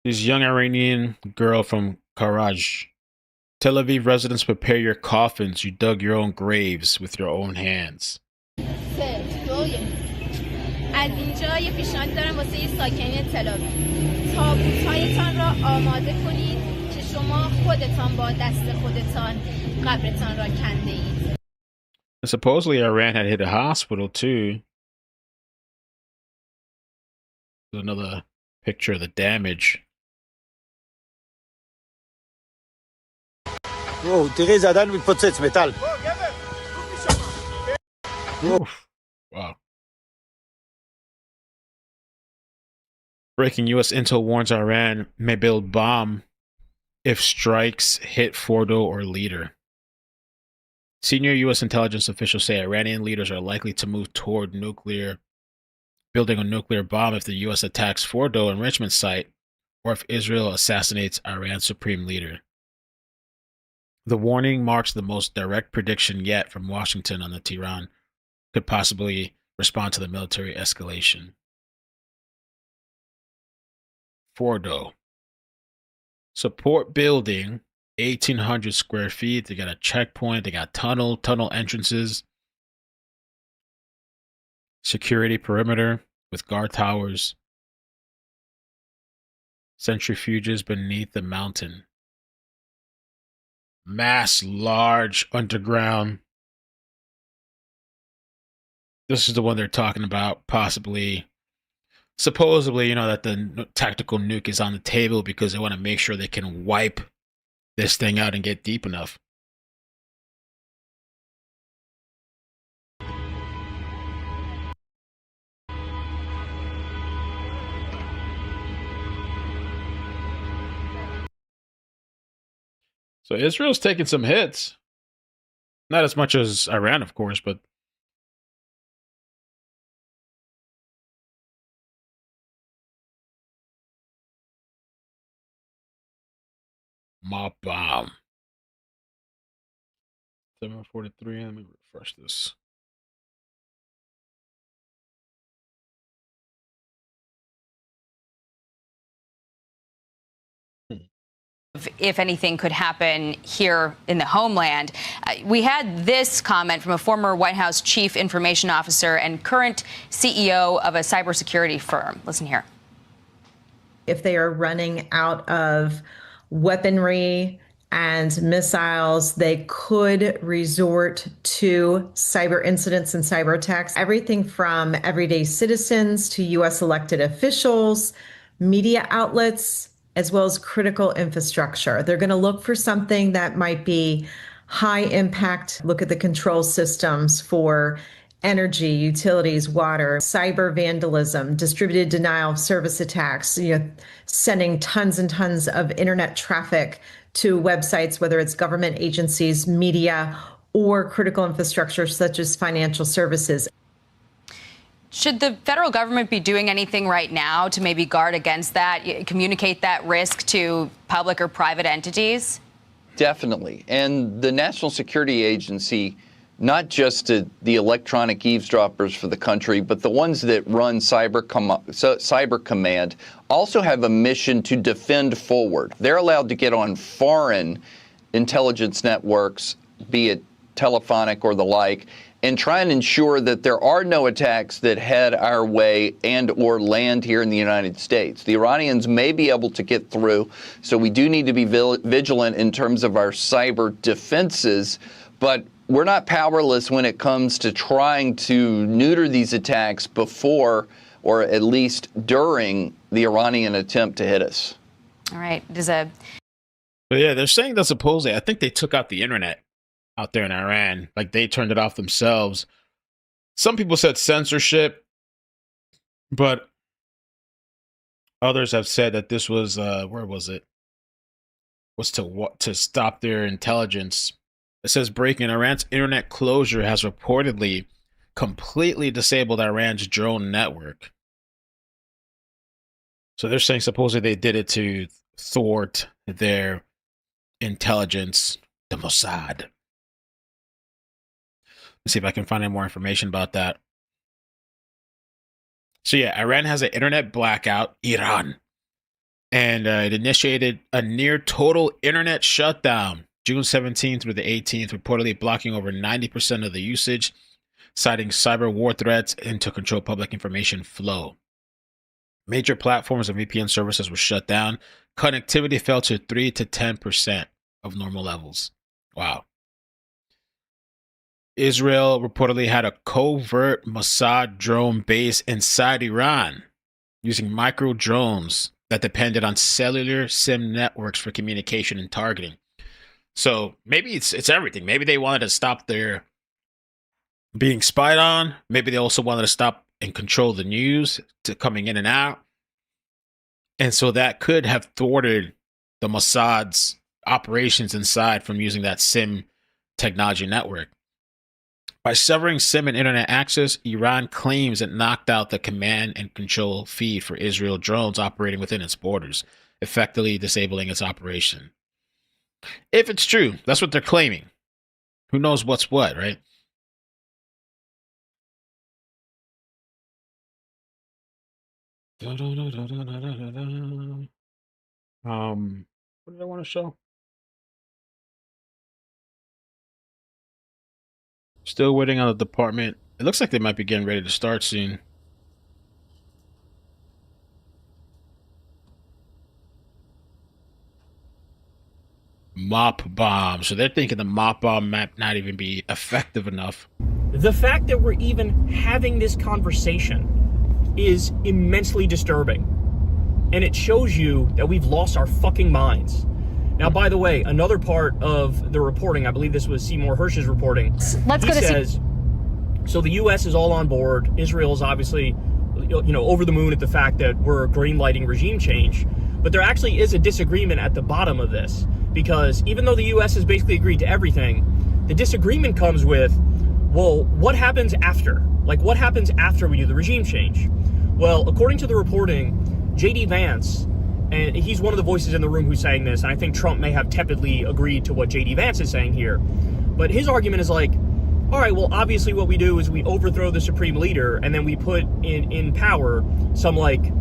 This young Iranian girl from Karaj. Tel Aviv residents, prepare your coffins. You dug your own graves with your own hands. از اینجا یه پیشنهاد دارم واسه ساکنین تل آویو. تابوت‌هایتان را آماده کنید که شما خودتان با دست خودتان قبرتان را کنده اید. And supposedly Iran had hit a hospital too. There's another picture of the damage. תראי, זה עדיין מתפוצץ, מטל. Wow. Breaking U.S. intel warns Iran may build bomb if strikes hit Fordow or leader. Senior U.S. intelligence officials say Iranian leaders are likely to move toward building a nuclear bomb if the U.S. attacks Fordow enrichment site or if Israel assassinates Iran's supreme leader. The warning marks the most direct prediction yet from Washington on the Tehran could possibly respond to the military escalation. Fordow. Support building, 1,800 square feet. They got a checkpoint. They got tunnel entrances. Security perimeter with guard towers. Centrifuges beneath the mountain. Large underground. This is the one they're talking about, supposedly, that the tactical nuke is on the table because they want to make sure they can wipe this thing out and get deep enough. So Israel's taking some hits. Not as much as Iran, of course, but mob bomb. 743. Let me refresh this. if anything could happen here in the homeland. We had this comment from a former White House chief information officer and current CEO of a cybersecurity firm. Listen here. If they are running out of weaponry and missiles, they could resort to cyber incidents and cyber attacks. Everything from everyday citizens to U.S. elected officials, media outlets, as well as critical infrastructure. They're going to look for something that might be high impact. Look at the control systems for energy, utilities, water, cyber vandalism, distributed denial of service attacks, sending tons and tons of internet traffic to websites, whether it's government agencies, media, or critical infrastructure such as financial services. Should the federal government be doing anything right now to maybe guard against that, communicate that risk to public or private entities? Definitely. And the National Security Agency, not just the electronic eavesdroppers for the country, but the ones that run Cyber Command, also have a mission to defend forward. They're allowed to get on foreign intelligence networks, be it telephonic or the like, and try and ensure that there are no attacks that head our way and or land here in the United States. The Iranians may be able to get through, so we do need to be vigilant in terms of our cyber defenses, but we're not powerless when it comes to trying to neuter these attacks before or at least during the Iranian attempt to hit us. All right. But yeah, they're saying that supposedly, I think they took out the internet out there in Iran. Like, they turned it off themselves. Some people said censorship, but others have said that this was, where was it? Was to stop their intelligence. It says breaking Iran's internet closure has reportedly completely disabled Iran's drone network. So they're saying supposedly they did it to thwart their intelligence, the Mossad. Let's see if I can find any more information about that. So yeah, Iran has an internet blackout, Iran. And it initiated a near total internet shutdown June 17th through the 18th, reportedly blocking over 90% of the usage, citing cyber war threats and to control public information flow. Major platforms and VPN services were shut down. Connectivity fell to 3 to 10% of normal levels. Wow. Israel reportedly had a covert Mossad drone base inside Iran, using micro drones that depended on cellular SIM networks for communication and targeting. So maybe it's everything. Maybe they wanted to stop their being spied on. Maybe they also wanted to stop and control the news to coming in and out. And so that could have thwarted the Mossad's operations inside from using that SIM technology network. By severing SIM and internet access, Iran claims it knocked out the command and control feed for Israel drones operating within its borders, effectively disabling its operation. If it's true, that's what they're claiming. Who knows what's what, right? What did I want to show? Still waiting on the department. It looks like they might be getting ready to start soon. Mop bomb. So they're thinking the mop bomb might not even be effective enough. The fact that we're even having this conversation is immensely disturbing. And it shows you that we've lost our fucking minds. Now, by the way, another part of the reporting, I believe this was Seymour Hersh's reporting. Let's go to says, so the U.S. is all on board. Israel is obviously, over the moon at the fact that we're green-lighting regime change. But there actually is a disagreement at the bottom of this. Because even though the U.S. has basically agreed to everything, the disagreement comes with, well, what happens after? Like, what happens after we do the regime change? Well, according to the reporting, J.D. Vance, and he's one of the voices in the room who's saying this, and I think Trump may have tepidly agreed to what J.D. Vance is saying here. But his argument is like, all right, well, obviously what we do is we overthrow the supreme leader, and then we put in power some, like,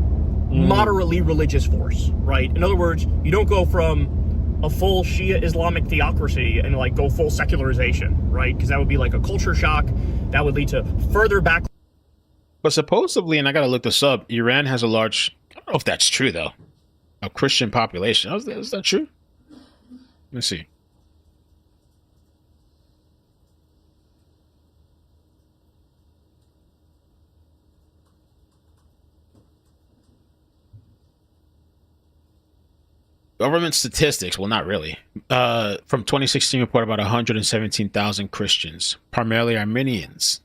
moderately religious force, right? In other words, you don't go from a full Shia Islamic theocracy and like go full secularization, right? Because that would be like a culture shock. That would lead to further back. But supposedly, and I gotta look this up, Iran has a large, I don't know if that's true though, a Christian population. Is that true? Let me see. Government statistics, well, not really. From 2016 report about 117,000 Christians, primarily Armenians.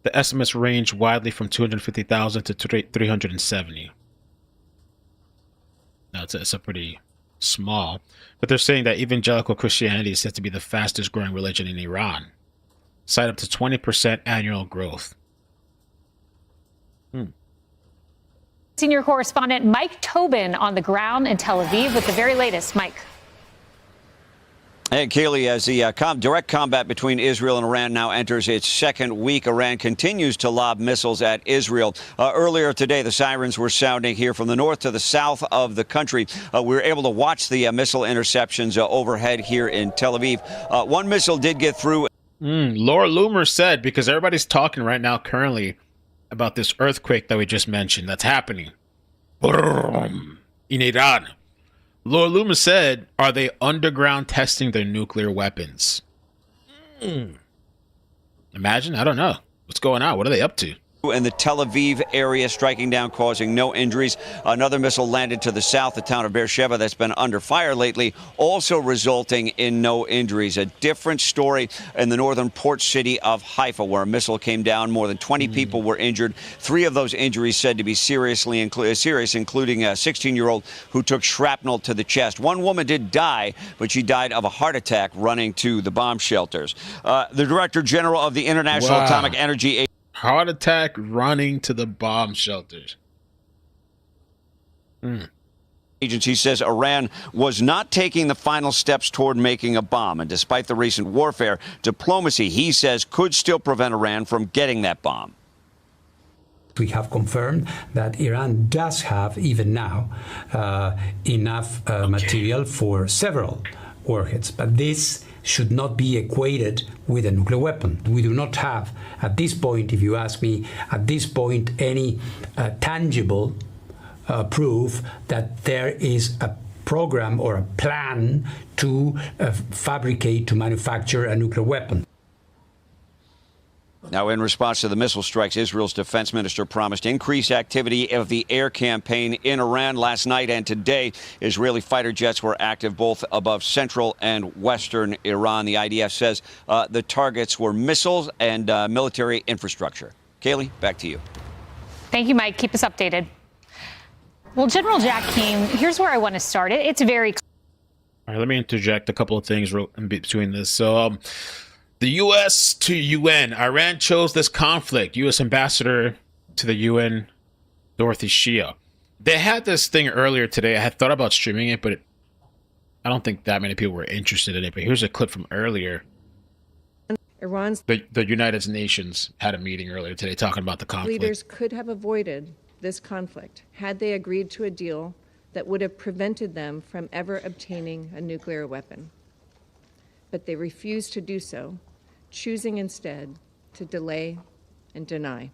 The estimates range widely from 250,000 to 370. Now, it's a pretty small, but they're saying that evangelical Christianity is said to be the fastest growing religion in Iran, cite up to 20% annual growth. Senior correspondent Mike Tobin on the ground in Tel Aviv with the very latest. Mike. And Kaylee, as the direct combat between Israel and Iran now enters its second week, Iran continues to lob missiles at Israel. Earlier today, the sirens were sounding here from the north to the south of the country. We were able to watch the missile interceptions overhead here in Tel Aviv. One missile did get through. Laura Loomer said, because everybody's talking right now currently about this earthquake that we just mentioned that's happening in Iran. Laura Loomer said, are they underground testing their nuclear weapons? Imagine, I don't know. What's going on? What are they up to? In the Tel Aviv area, striking down, causing no injuries. Another missile landed to the south, the town of Beersheba, that's been under fire lately, also resulting in no injuries. A different story in the northern port city of Haifa, where a missile came down. More than 20 people were injured. 3 of those injuries said to be serious, including a 16-year-old who took shrapnel to the chest. One woman did die, but she died of a heart attack running to the bomb shelters. The Director General of the International Atomic Energy Agency. Heart attack running to the bomb shelters. Agency says Iran was not taking the final steps toward making a bomb. And despite the recent warfare, diplomacy, he says, could still prevent Iran from getting that bomb. We have confirmed that Iran does have, even now, enough material for several warheads. But this should not be equated with a nuclear weapon. We do not have, at this point, if you ask me, at this point, any tangible proof that there is a program or a plan to fabricate, to manufacture a nuclear weapon. Now, in response to the missile strikes, Israel's defense minister promised increased activity of the air campaign in Iran. Last night and today, Israeli fighter jets were active both above central and western Iran. The IDF says the targets were missiles and military infrastructure. Kaylee, back to you. Thank you, Mike. Keep us updated. Well, General Jack Keane, here's where I want to start. It's very... All right, let me interject a couple of things in between this. So, the U.S. to UN. Iran chose this conflict. U.S. Ambassador to the UN, Dorothy Shia. They had this thing earlier today. I had thought about streaming it, but I don't think that many people were interested in it. But here's a clip from earlier. Iran's the United Nations had a meeting earlier today talking about the conflict. leaders could have avoided this conflict had they agreed to a deal that would have prevented them from ever obtaining a nuclear weapon. But they refused to do so, choosing instead to delay and deny.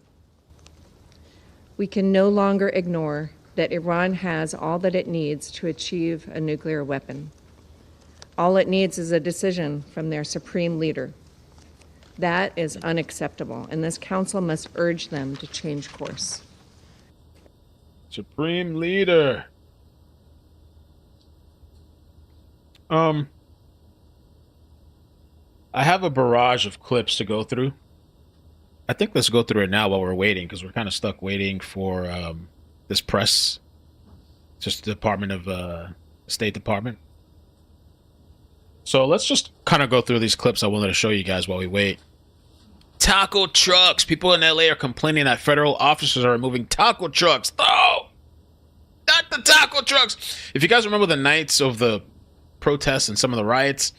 We can no longer ignore that Iran has all that it needs to achieve a nuclear weapon. All it needs is a decision from their supreme leader. That is unacceptable, and this council must urge them to change course. Supreme leader. I have a barrage of clips to go through. I think let's go through it now while we're waiting, because we're kind of stuck waiting for this press, just the Department of State Department. So let's just kind of go through these clips I wanted to show you guys while we wait. Taco trucks. People in LA are complaining that federal officers are removing taco trucks. Oh, not the taco trucks. If you guys remember the nights of the protests and some of the riots,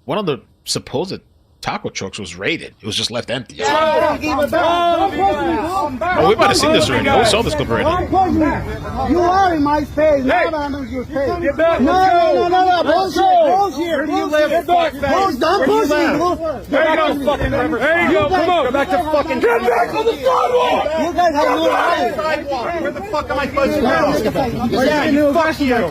one of the supposed taco trucks was raided. It was just left empty. Oh, we might have seen this already. We saw this clip already. You are in my space. Hey. I'm in your space. Get back. No. Bullshit. Where do you live? Get back. Don't push me. There you go, fucking river. There you go. Come on. Go back to fucking. Get back on the sidewalk. You guys have no right. Where the fuck am I supposed to go? Yeah, fuck you.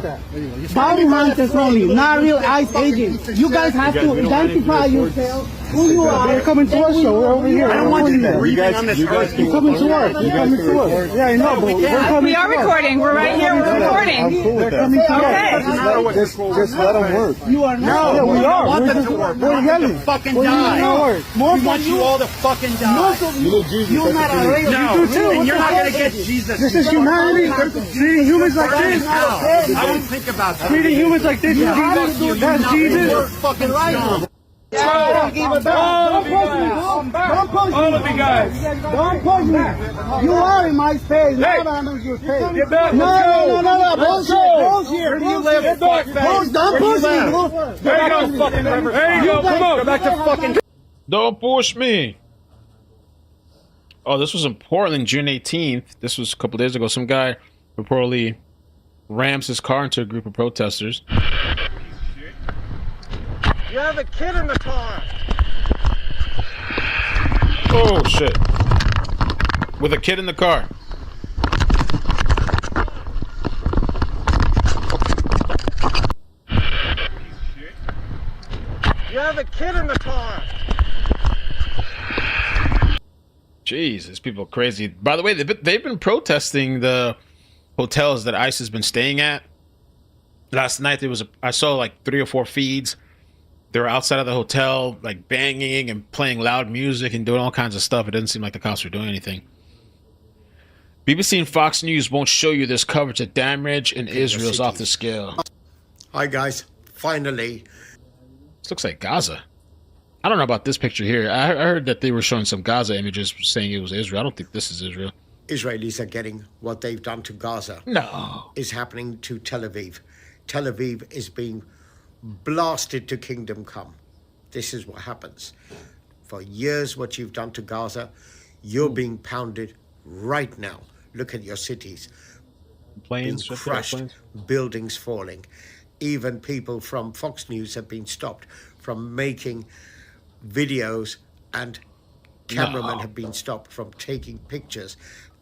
Bounty hunters only, not real ICE agents. You guys have to identify yourself. Who you are? You're coming to us, so we're over here. I don't want you breathing on this earth. You're coming to us. You're coming to us. Yeah, I know, but we're coming. We are recording. We're right here. We're recording. I'm cool with that. Just let them work. You are not. No, we are. I want them to work. We're yelling. Fucking die. We want you all to fucking die. Most of you, you're not a real. No, you do too. and you're not going to get Jesus. This is humanity. Treating humans like this. I won't think about that. Treating humans like this. That's Jesus. You're fucking right. Don't push me. Don't push me. All of you guys. Don't push me. You are in my space. Now I'm in your space. Get back. No. Bullshit. Where do you live? Get back. Don't push me. There you go, fucking river. There you go. Come on. Go back to fucking. Don't push me. Oh, this was in Portland, June 18th. This was a couple days ago. Some guy reportedly rams his car into a group of protesters. You have a kid in the car. Oh, shit. With a kid in the car. You have a kid in the car. Jeez, these people are crazy. By the way, they've been protesting the hotels that ICE has been staying at. Last night, I saw like 3 or 4 feeds. They were outside of the hotel, like banging and playing loud music and doing all kinds of stuff. It didn't seem like the cops were doing anything. BBC and Fox News won't show you this coverage of damage in Israel is off the scale. Hi, guys. Finally. This looks like Gaza. I don't know about this picture here. I heard that they were showing some Gaza images saying it was Israel. I don't think this is Israel. Israelis are getting what they've done to Gaza. No. Is happening to Tel Aviv. Tel Aviv is being blasted to kingdom come. This is what happens. For years, what you've done to Gaza, you're being pounded right now. Look at your cities. Planes being crushed, buildings falling. Even people from Fox News have been stopped from making videos, and cameramen have been stopped from taking pictures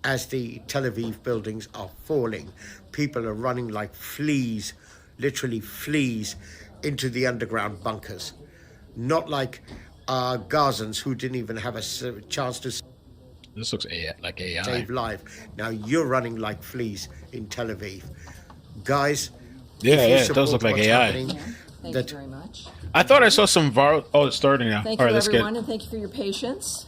as the Tel Aviv buildings are falling. People are running like fleas, literally fleas, into the underground bunkers. Not like Gazans who didn't even have a chance to this looks like AI. Save life. Now you're running like fleas in Tel Aviv. Guys, yeah, it does look like AI. Thank you very much. I thought I saw some viral. Oh, it's starting now. Thank you, everyone, and thank you for your patience.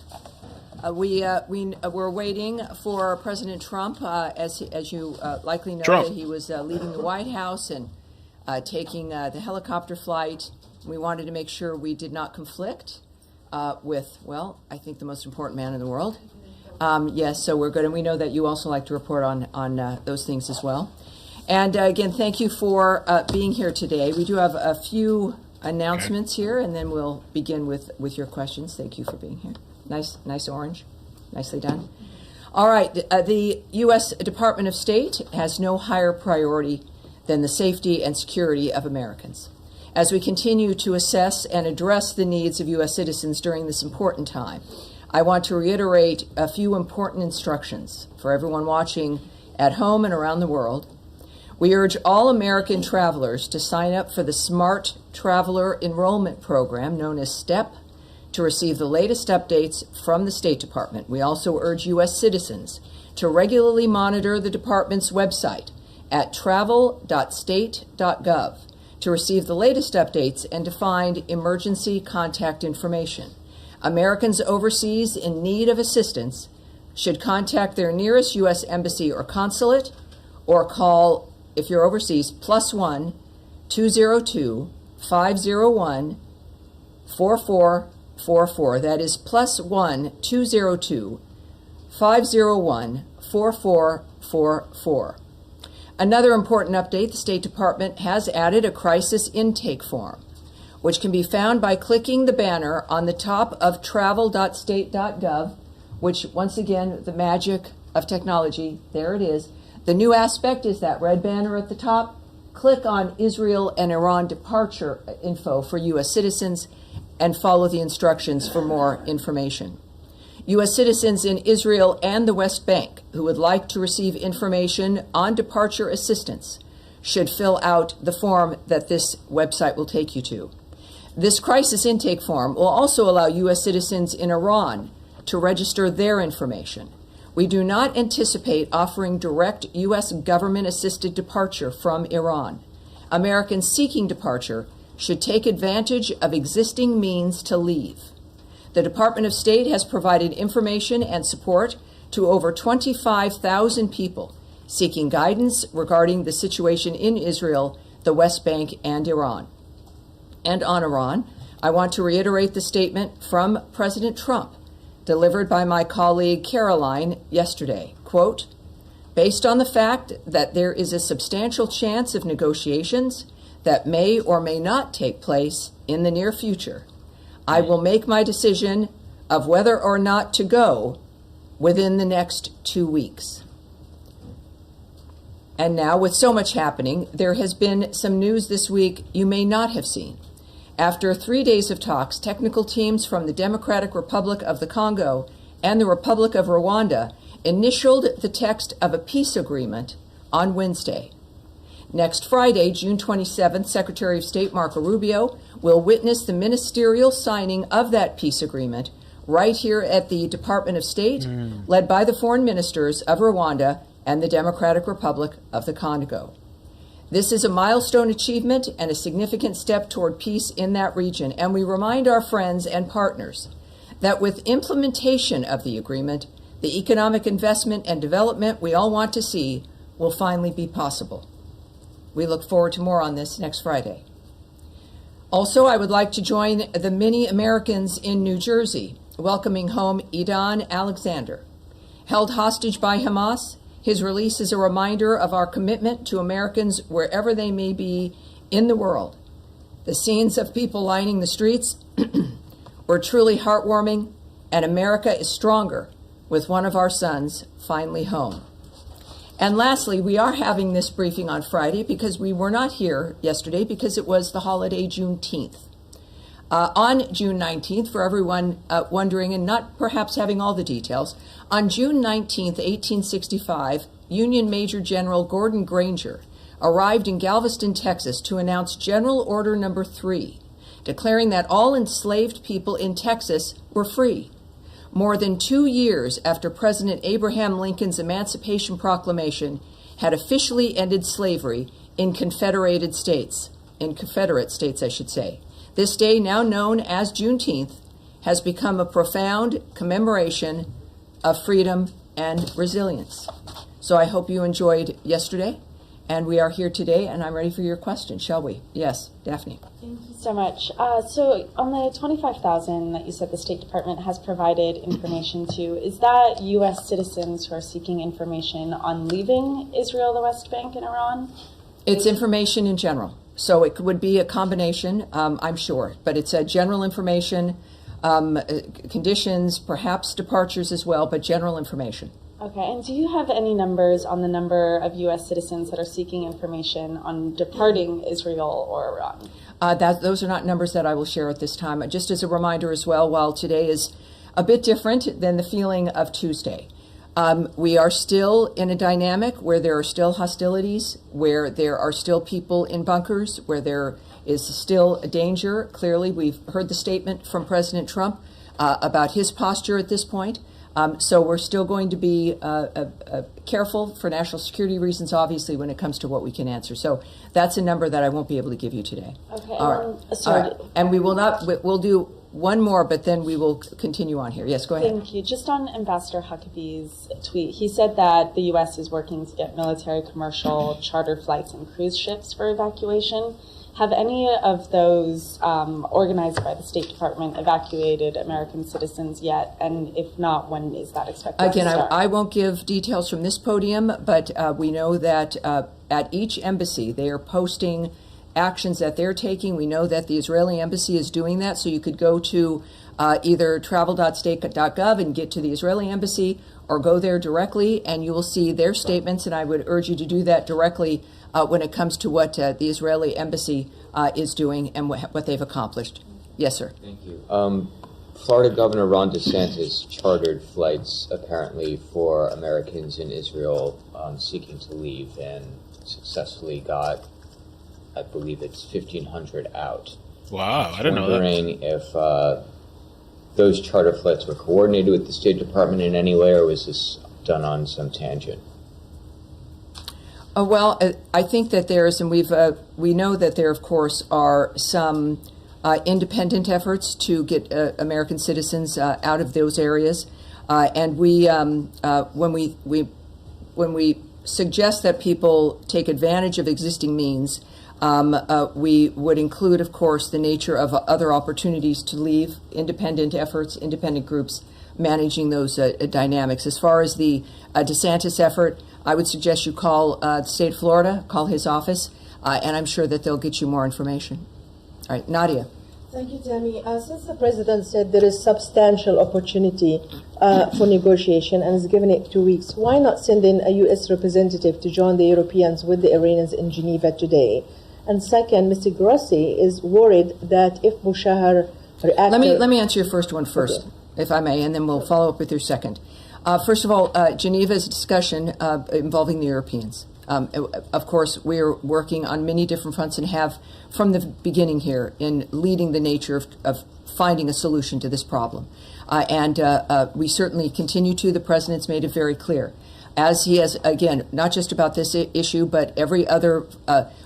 We're waiting for President Trump, as you likely know, that he was leaving the White House and taking the helicopter flight. We wanted to make sure we did not conflict with, well, I think the most important man in the world. Yes, so we're good, and we know that you also like to report on those things as well. And again, thank you for being here today. We do have a few announcements here, and then we'll begin with your questions. Thank you for being here. Nice orange. Nicely done. All right. The U.S. Department of State has no higher priority than the safety and security of Americans. As we continue to assess and address the needs of U.S. citizens during this important time, I want to reiterate a few important instructions for everyone watching at home and around the world. We urge all American travelers to sign up for the Smart Traveler Enrollment Program, known as STEP, to receive the latest updates from the State Department. We also urge U.S. citizens to regularly monitor the department's website at travel.state.gov to receive the latest updates and to find emergency contact information. Americans overseas in need of assistance should contact their nearest U.S. embassy or consulate, or call, if you're overseas, +1 202 501 4444. That is +1 202 501 4444. Another important update: the State Department has added a crisis intake form. which can be found by clicking the banner on the top of travel.state.gov, which, once again, the magic of technology, there it is. The new aspect is that red banner at the top. Click on Israel and Iran departure info for U.S. citizens and follow the instructions for more information. U.S. citizens in Israel and the West Bank who would like to receive information on departure assistance should fill out the form that this website will take you to. This crisis intake form will also allow U.S. citizens in Iran to register their information. We do not anticipate offering direct U.S. government-assisted departure from Iran. Americans seeking departure should take advantage of existing means to leave. The Department of State has provided information and support to over 25,000 people seeking guidance regarding the situation in Israel, the West Bank, and Iran. And on Iran, I want to reiterate the statement from President Trump delivered by my colleague Caroline yesterday. Quote, based on the fact that there is a substantial chance of negotiations that may or may not take place in the near future, I will make my decision of whether or not to go within the next 2 weeks. And now, with so much happening, there has been some news this week you may not have seen. After 3 days of talks, technical teams from the Democratic Republic of the Congo and the Republic of Rwanda initialed the text of a peace agreement on Wednesday. Next Friday, June 27th, Secretary of State Marco Rubio will witness the ministerial signing of that peace agreement right here at the Department of State, led by the foreign ministers of Rwanda and the Democratic Republic of the Congo. This is a milestone achievement and a significant step toward peace in that region, and we remind our friends and partners that with implementation of the agreement, the economic investment and development we all want to see will finally be possible. We look forward to more on this next Friday. Also, I would like to join the many Americans in New Jersey welcoming home Idan Alexander. Held hostage by Hamas, his release is a reminder of our commitment to Americans wherever they may be in the world. The scenes of people lining the streets were truly heartwarming, and America is stronger with one of our sons finally home. And lastly, we are having this briefing on Friday because we were not here yesterday because it was the holiday Juneteenth. On June 19th, for everyone wondering and not perhaps having all the details, on June 19th, 1865, Union Major General Gordon Granger arrived in Galveston, Texas to announce General Order Number 3, declaring that all enslaved people in Texas were free. More than 2 years after President Abraham Lincoln's Emancipation Proclamation had officially ended slavery in Confederate States, I should say. This day, now known as Juneteenth, has become a profound commemoration of freedom and resilience. So I hope you enjoyed yesterday, and we are here today, and I'm ready for your questions, shall we? Yes, Daphne. Thank you so much. So on the 25,000 that you said the State Department has provided information to, is that U.S. citizens who are seeking information on leaving Israel, the West Bank, and Iran? It's information in general. So it would be a combination, I'm sure, but it's a general information, conditions, perhaps departures as well, but general information. Okay, and do you have any numbers on the number of U.S. citizens that are seeking information on departing Israel or Iran? Those are not numbers that I will share at this time. Just as a reminder as well, while today is a bit different than the feeling of Tuesday, we are still in a dynamic where there are still hostilities, where there are still people in bunkers, where there is still a danger. Clearly, we've heard the statement from President Trump about his posture at this point. So we're still going to be careful for national security reasons, obviously, when it comes to what we can answer. So that's a number that I won't be able to give you today. Okay. All right. And we will not, we'll do one more, but then we will continue on here. Yes, go ahead. Thank you. Just on Ambassador Huckabee's tweet, he said that the U.S. is working to get military, commercial, charter flights and cruise ships for evacuation. Have any of those organized by the State Department evacuated American citizens yet? And if not, when is that expected Again, to start? I won't give details from this podium, but we know that at each embassy, they are posting actions that they're taking. We know that the Israeli embassy is doing that. So you could go to either travel.state.gov and get to the Israeli embassy, or go there directly, and you will see their statements. And I would urge you to do that directly when it comes to what the Israeli embassy is doing and what they've accomplished. Yes, sir. Thank you. Florida Governor Ron DeSantis chartered flights apparently for Americans in Israel seeking to leave, and successfully got, I believe it's 1,500 out. Wow, I didn't know that. Wondering if those charter flights were coordinated with the State Department in any way, or was this done on some tangent? Well, I think that there's, and we know that there, of course, are some independent efforts to get American citizens out of those areas, and when we suggest that people take advantage of existing means, we would include, of course, the nature of other opportunities to leave, independent efforts, independent groups managing those dynamics. As far as the DeSantis effort, I would suggest you call the state of Florida, call his office, and I'm sure that they'll get you more information. All right, Nadia. Thank you, Tammy. Since the president said there is substantial opportunity for negotiation and has given it 2 weeks, why not send in a U.S. representative to join the Europeans with the Iranians in Geneva today? And second, Mr. Grossi is worried that if Bushahar reacted... Let me answer your first one first, okay, if I may, and then we'll follow up with your second. First of all, Geneva is a discussion involving the Europeans. Of course, we're working on many different fronts and have from the beginning here in leading the nature of finding a solution to this problem. And we certainly continue to. The president's made it very clear, as he has, again, not just about this issue, but every other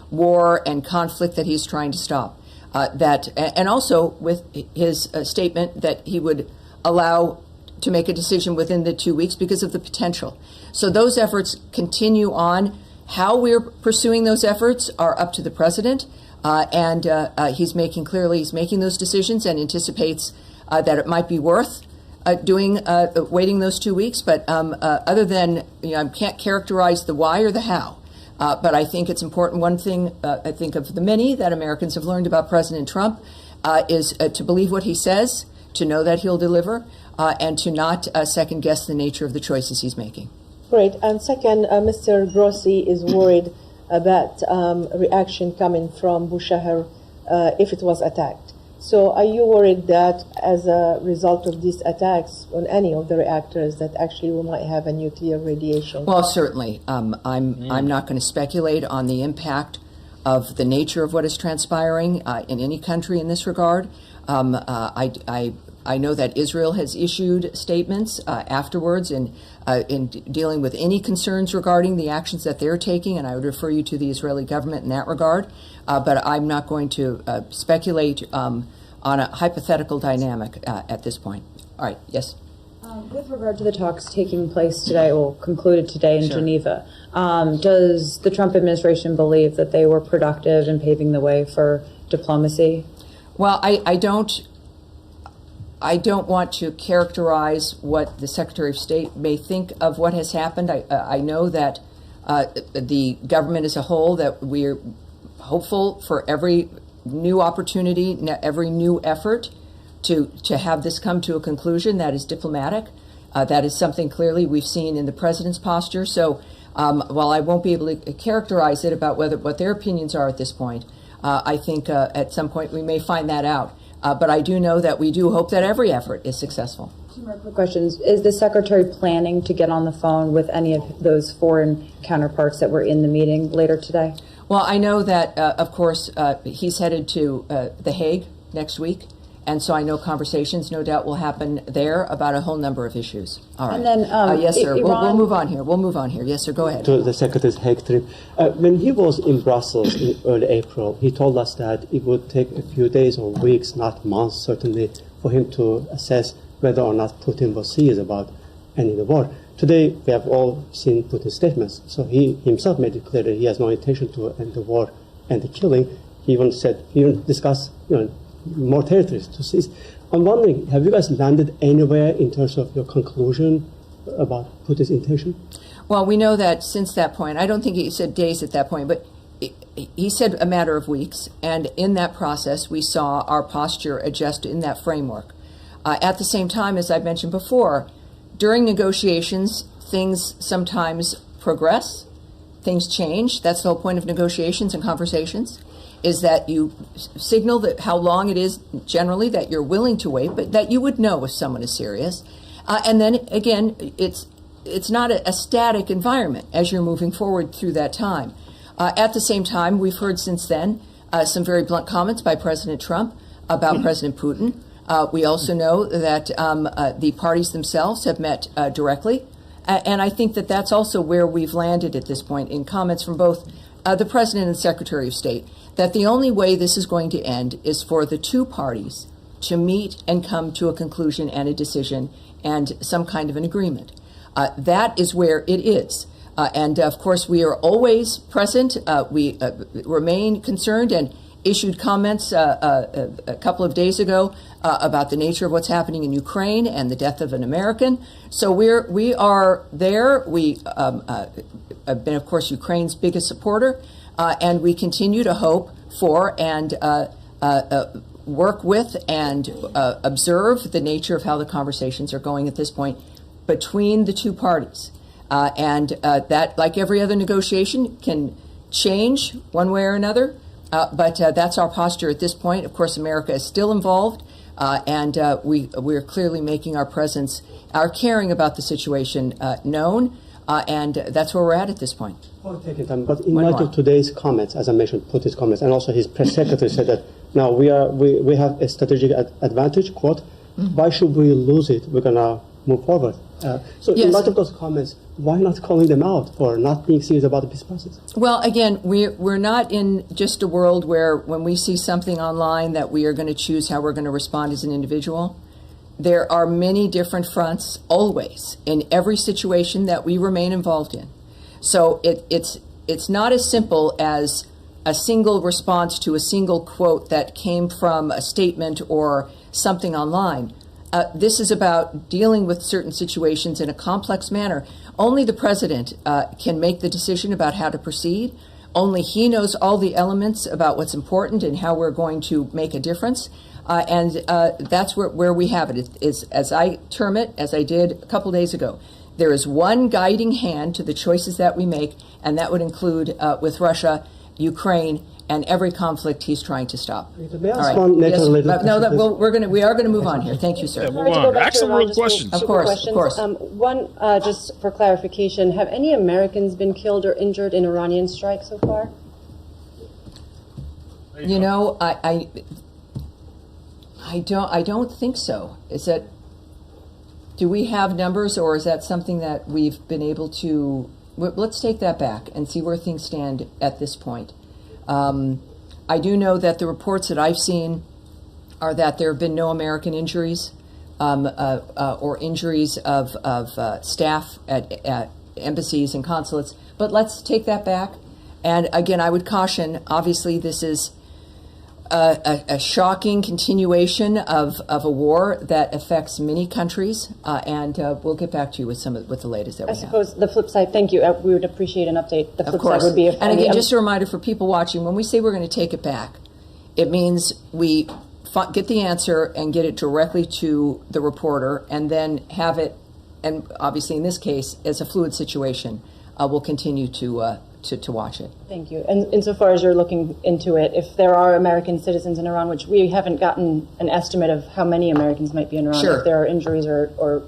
war and conflict that he's trying to stop. And also with his statement that he would allow to make a decision within the 2 weeks because of the potential. So those efforts continue on. How we're pursuing those efforts are up to the president, and he's making those decisions and anticipates that it might be worth waiting those 2 weeks. But other than, I can't characterize the why or the how. But I think it's important. One thing I think of the many that Americans have learned about President Trump is to believe what he says, to know that he'll deliver, and to not second guess the nature of the choices he's making. Great. And second, Mr. Grossi is worried about reaction coming from Bushahar if it was attacked. So are you worried that as a result of these attacks on any of the reactors that actually we might have a nuclear radiation? Well, certainly. I'm not going to speculate on the impact of the nature of what is transpiring in any country in this regard. I know that Israel has issued statements afterwards in dealing with any concerns regarding the actions that they're taking, and I would refer you to the Israeli government in that regard. But I'm not going to speculate on a hypothetical dynamic at this point. All right, yes? With regard to the talks taking place today, or concluded today in Geneva, does the Trump administration believe that they were productive in paving the way for diplomacy? Well, I don't want to characterize what the Secretary of State may think of what has happened. I know that the government as a whole, that we're hopeful for every new opportunity, every new effort to have this come to a conclusion that is diplomatic. That is something clearly we've seen in the president's posture. So while I won't be able to characterize it about what their opinions are at this point, I think at some point we may find that out. But I do know that we do hope that every effort is successful. Two more quick questions. Is the Secretary planning to get on the phone with any of those foreign counterparts that were in the meeting later today? Well, I know that, of course, he's headed to The Hague next week. And so I know conversations, no doubt, will happen there about a whole number of issues. All right. And then, yes, sir. We'll move on here. We'll move on here. Yes, sir. Go ahead. To the Secretary's Hague trip. When he was in Brussels in early April, he told us that it would take a few days or weeks, not months, certainly, for him to assess whether or not Putin was serious about ending the war. Today, we have all seen Putin's statements. So he himself made it clear that he has no intention to end the war and the killing. He even discussed, more territories to seize. I'm wondering, have you guys landed anywhere in terms of your conclusion about Putin's intention? Well, we know that since that point, I don't think he said days at that point, but he said a matter of weeks, and in that process, we saw our posture adjust in that framework. At the same time, as I mentioned before, during negotiations, things sometimes progress, things change. That's the whole point of negotiations and conversations, is that you signal that how long it is generally that you're willing to wait, but that you would know if someone is serious. And then again, it's not a static environment as you're moving forward through that time. At the same time, we've heard since then some very blunt comments by President Trump about President Putin. We also know that the parties themselves have met directly. And I think that that's also where we've landed at this point in comments from both the President and Secretary of State, that the only way this is going to end is for the two parties to meet and come to a conclusion and a decision and some kind of an agreement. That is where it is. And of course, we are always present. We remain concerned and issued comments a couple of days ago about the nature of what's happening in Ukraine and the death of an American. So we are there. We have been, of course, Ukraine's biggest supporter, and we continue to hope for and work with and observe the nature of how the conversations are going at this point between the two parties. And that, like every other negotiation, can change one way or another. But that's our posture at this point. Of course, America is still involved, and we're clearly making our presence, our caring about the situation known, and that's where we're at this point. But in light of today's comments, as I mentioned, Putin's comments, and also his press secretary said that now we have a strategic advantage, quote, why should we lose it? We're going to move forward. So in light of those comments, why not calling them out for not being serious about the peace process? Well, again, we're not in just a world where when we see something online that we are going to choose how we're going to respond as an individual. There are many different fronts always in every situation that we remain involved in. So it's not as simple as a single response to a single quote that came from a statement or something online. This is about dealing with certain situations in a complex manner. Only the president can make the decision about how to proceed. Only he knows all the elements about what's important and how we're going to make a difference. And that's where we have it. It's, as I term it, as I did a couple days ago, there is one guiding hand to the choices that we make, and that would include with Russia, Ukraine, and every conflict he's trying to stop. May I ask one we are going to move on here. Thank you, sir. Yeah, move on. Ask some real questions. Of course. One, just for clarification, have any Americans been killed or injured in Iranian strikes so far? You know, I don't think so. Is that? Do we have numbers, or is that something that we've been able to? Let's take that back and see where things stand at this point. I do know that the reports that I've seen are that there have been no American injuries or injuries of staff at embassies and consulates. But let's take that back. And again, I would caution, obviously, this is a shocking continuation of a war that affects many countries, and we'll get back to you with with the latest that we have. I suppose the flip side, thank you, we would appreciate an update. The flip side would be if and again, just a reminder for people watching, when we say we're going to take it back, it means we get the answer and get it directly to the reporter and then have it, and obviously in this case, as a fluid situation, we'll continue to watch it. Thank you. And insofar as you're looking into it, if there are American citizens in Iran, which we haven't gotten an estimate of how many Americans might be in Iran, sure. If there are injuries or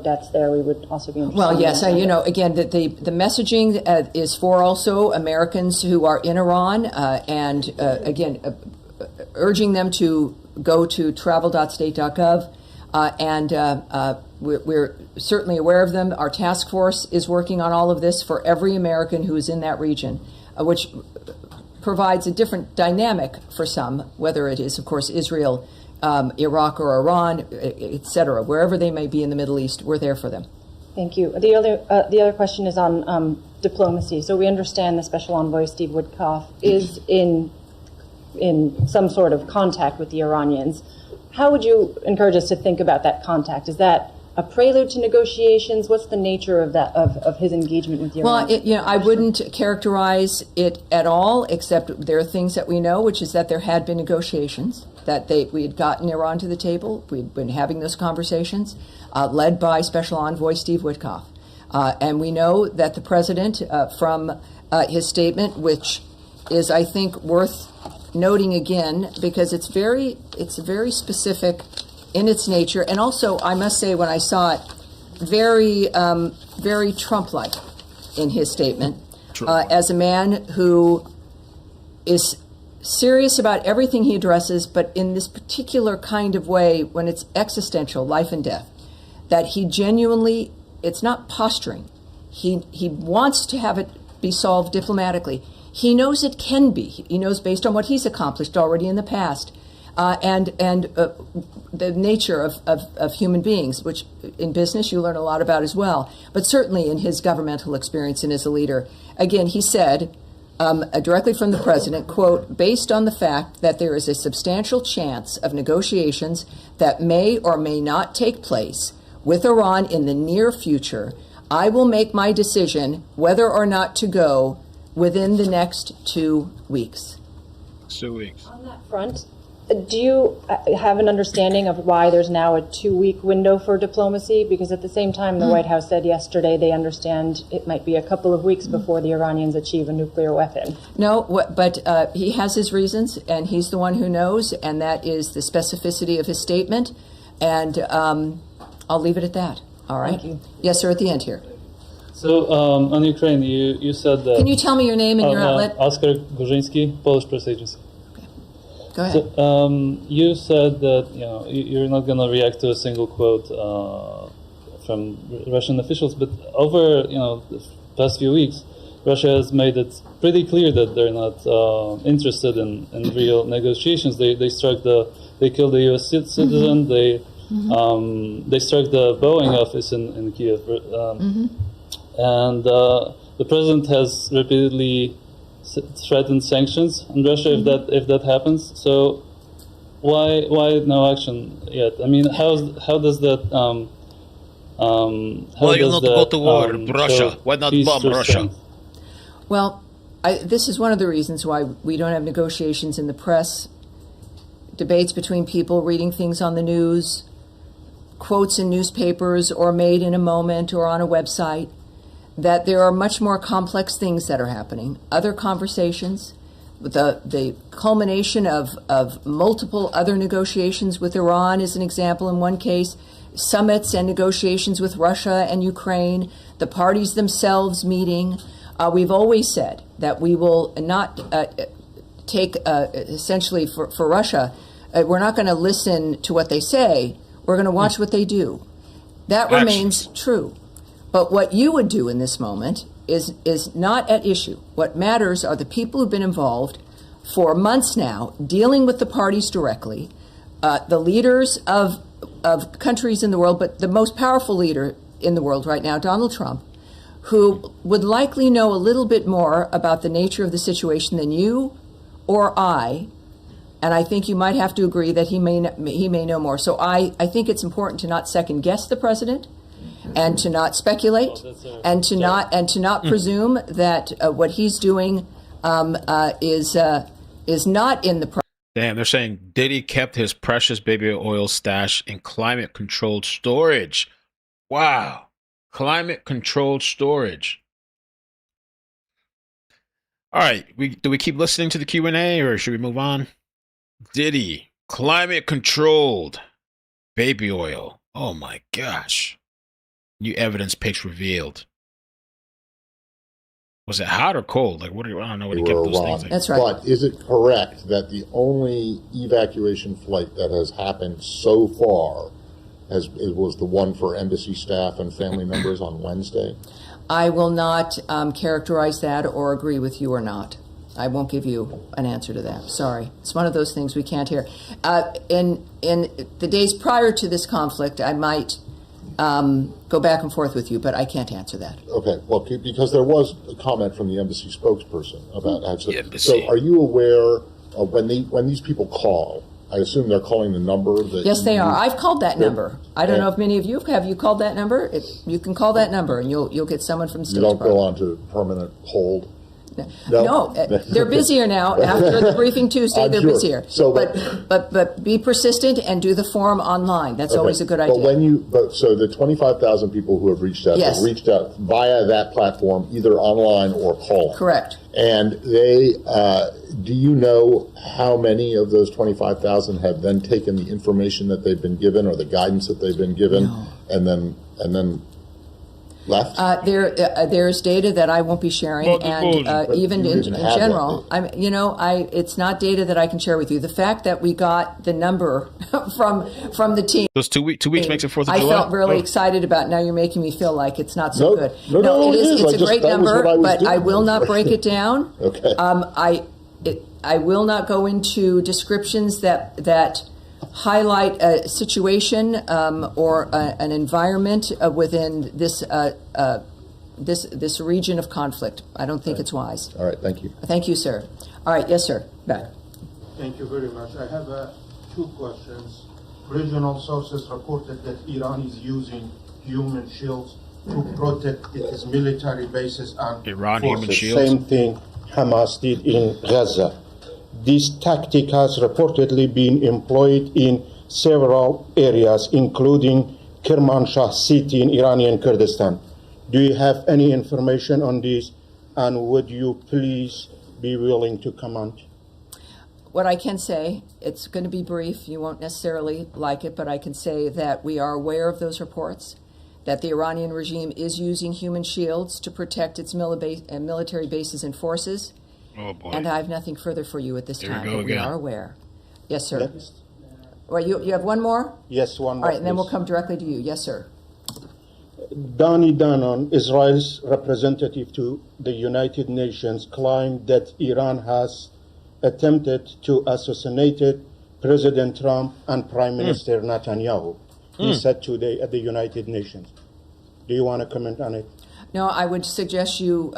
deaths there, we would also be interested. Well, yes, you know, again, the messaging is for also Americans who are in Iran, and again, urging them to go to travel.state.gov, and we're certainly aware of them. Our task force is working on all of this for every American who is in that region, which provides a different dynamic for some, whether it is, of course, Israel, Iraq or Iran, et cetera. Wherever they may be in the Middle East, we're there for them. Thank you. The other question is on diplomacy. So we understand the Special Envoy, Steve Witkoff, is in some sort of contact with the Iranians. How would you encourage us to think about that contact? Is that a prelude to negotiations? What's the nature of that of his engagement with Iran? Well, I wouldn't characterize it at all, except there are things that we know, which is that there had been negotiations, that we had gotten Iran to the table. We'd been having those conversations, led by Special Envoy Steve Witkoff. And we know that the president, from his statement, which is, I think, worth noting again, because it's very specific in its nature, and also, I must say, when I saw it, very Trump-like in his statement, as a man who is serious about everything he addresses, but in this particular kind of way, when it's existential, life and death, that he genuinely, it's not posturing. He wants to have it be solved diplomatically. He knows it can be. He knows, based on what he's accomplished already in the past, and the nature of human beings, which in business you learn a lot about as well, but certainly in his governmental experience and as a leader. Again, he said, directly from the president, quote, based on the fact that there is a substantial chance of negotiations that may or may not take place with Iran in the near future, I will make my decision whether or not to go within the next 2 weeks. 2 weeks. On that front, do you have an understanding of why there's now a 2-week window for diplomacy? Because at the same time, the White House said yesterday they understand it might be a couple of weeks before the Iranians achieve a nuclear weapon. No, but he has his reasons, and he's the one who knows, and that is the specificity of his statement. And I'll leave it at that. All right? Thank you. Yes, sir, at the end here. So on Ukraine, you said that... Can you tell me your name and your outlet? Oskar Gorzyński, Polish Press Agency. Go ahead. So, you said that you're not going to react to a single quote from Russian officials, but over the past few weeks, Russia has made it pretty clear that they're not interested in real negotiations. They killed a U.S. citizen. They struck the Boeing office in Kiev, and the president has repeatedly threatened sanctions on Russia if that happens. So why no action yet? I mean, how does that why you not go to war, Russia? Why not bomb Russia? Well, this is one of the reasons why we don't have negotiations in the press, debates between people reading things on the news, quotes in newspapers or made in a moment or on a website, that there are much more complex things that are happening. Other conversations, the culmination of multiple other negotiations with Iran is an example in one case, summits and negotiations with Russia and Ukraine, the parties themselves meeting. We've always said that we will not take, essentially for Russia, we're not going to listen to what they say, we're going to watch what they do. That remains true. But what you would do in this moment is not at issue. What matters are the people who've been involved for months now, dealing with the parties directly, the leaders of countries in the world, but the most powerful leader in the world right now, Donald Trump, who would likely know a little bit more about the nature of the situation than you or I. And I think you might have to agree that he may know more. So I think it's important to not second guess the president, and to not speculate, and to not presume that what he's doing is not in the. Damn, they're saying Diddy kept his precious baby oil stash in climate-controlled storage. Wow, climate-controlled storage. All right, do we keep listening to the Q&A or should we move on? Diddy, climate-controlled baby oil. Oh my gosh. New evidence pics revealed. Was it hot or cold? Like, I don't know what he kept those things. That's right. But is it correct that the only evacuation flight that has happened so far was the one for embassy staff and family members on Wednesday? I will not characterize that or agree with you or not. I won't give you an answer to that. Sorry. It's one of those things we can't hear. In the days prior to this conflict, I might go back and forth with you, but I can't answer that. Okay, well, because there was a comment from the embassy spokesperson about that. So are you aware of when these people call I assume they're calling the number that. Yes, they are. used? I've called that number. I don't know if many of you have. You called that number? You can call that number, and you'll get someone from the State You don't Department. go on to permanent hold. No, they're busier now. After the briefing Tuesday, I'm they're sure. busier. So, but be persistent and do the form online. That's always a good idea. But so the 25,000 people who have reached out, Yes. have reached out via that platform, either online or calling. Correct. And they, do you know how many of those 25,000 have then taken the information that they've been given or the guidance that they've been given, and then left? There's data that I won't be sharing, and even in general, it's not data that I can share with you. The fact that we got the number from the team. Those 2 weeks makes it 4th of I July? felt really excited about. Now you're making me feel like it's not so good. No, it is. It's a great that was number, what I was but doing. I will not break it down. Okay. I will not go into descriptions that highlight a situation or an environment within this region of conflict. I don't think it's wise. All right, thank you. Thank you, sir. All right, yes, sir. Back. Thank you very much. I have 2 questions. Regional sources reported that Iran is using human shields to protect its military bases and Iran forces. human shields? Same thing Hamas did in Gaza. This tactic has reportedly been employed in several areas, including Kermanshah city in Iranian Kurdistan. Do you have any information on this, and would you please be willing to comment? What I can say, it's going to be brief. You won't necessarily like it, but I can say that we are aware of those reports, that the Iranian regime is using human shields to protect its military bases and forces. Oh, boy. And I have nothing further for you at this There we time, go but we again. are aware. Yes, sir. Well, you have one more? Yes, one more. All right, and then we'll please. come directly to you. Yes, sir. Danny Danon, Israel's representative to the United Nations, claimed that Iran has attempted to assassinate President Trump and Prime Minister Netanyahu. He said today at the United Nations. Do you want to comment on it? No, I would suggest you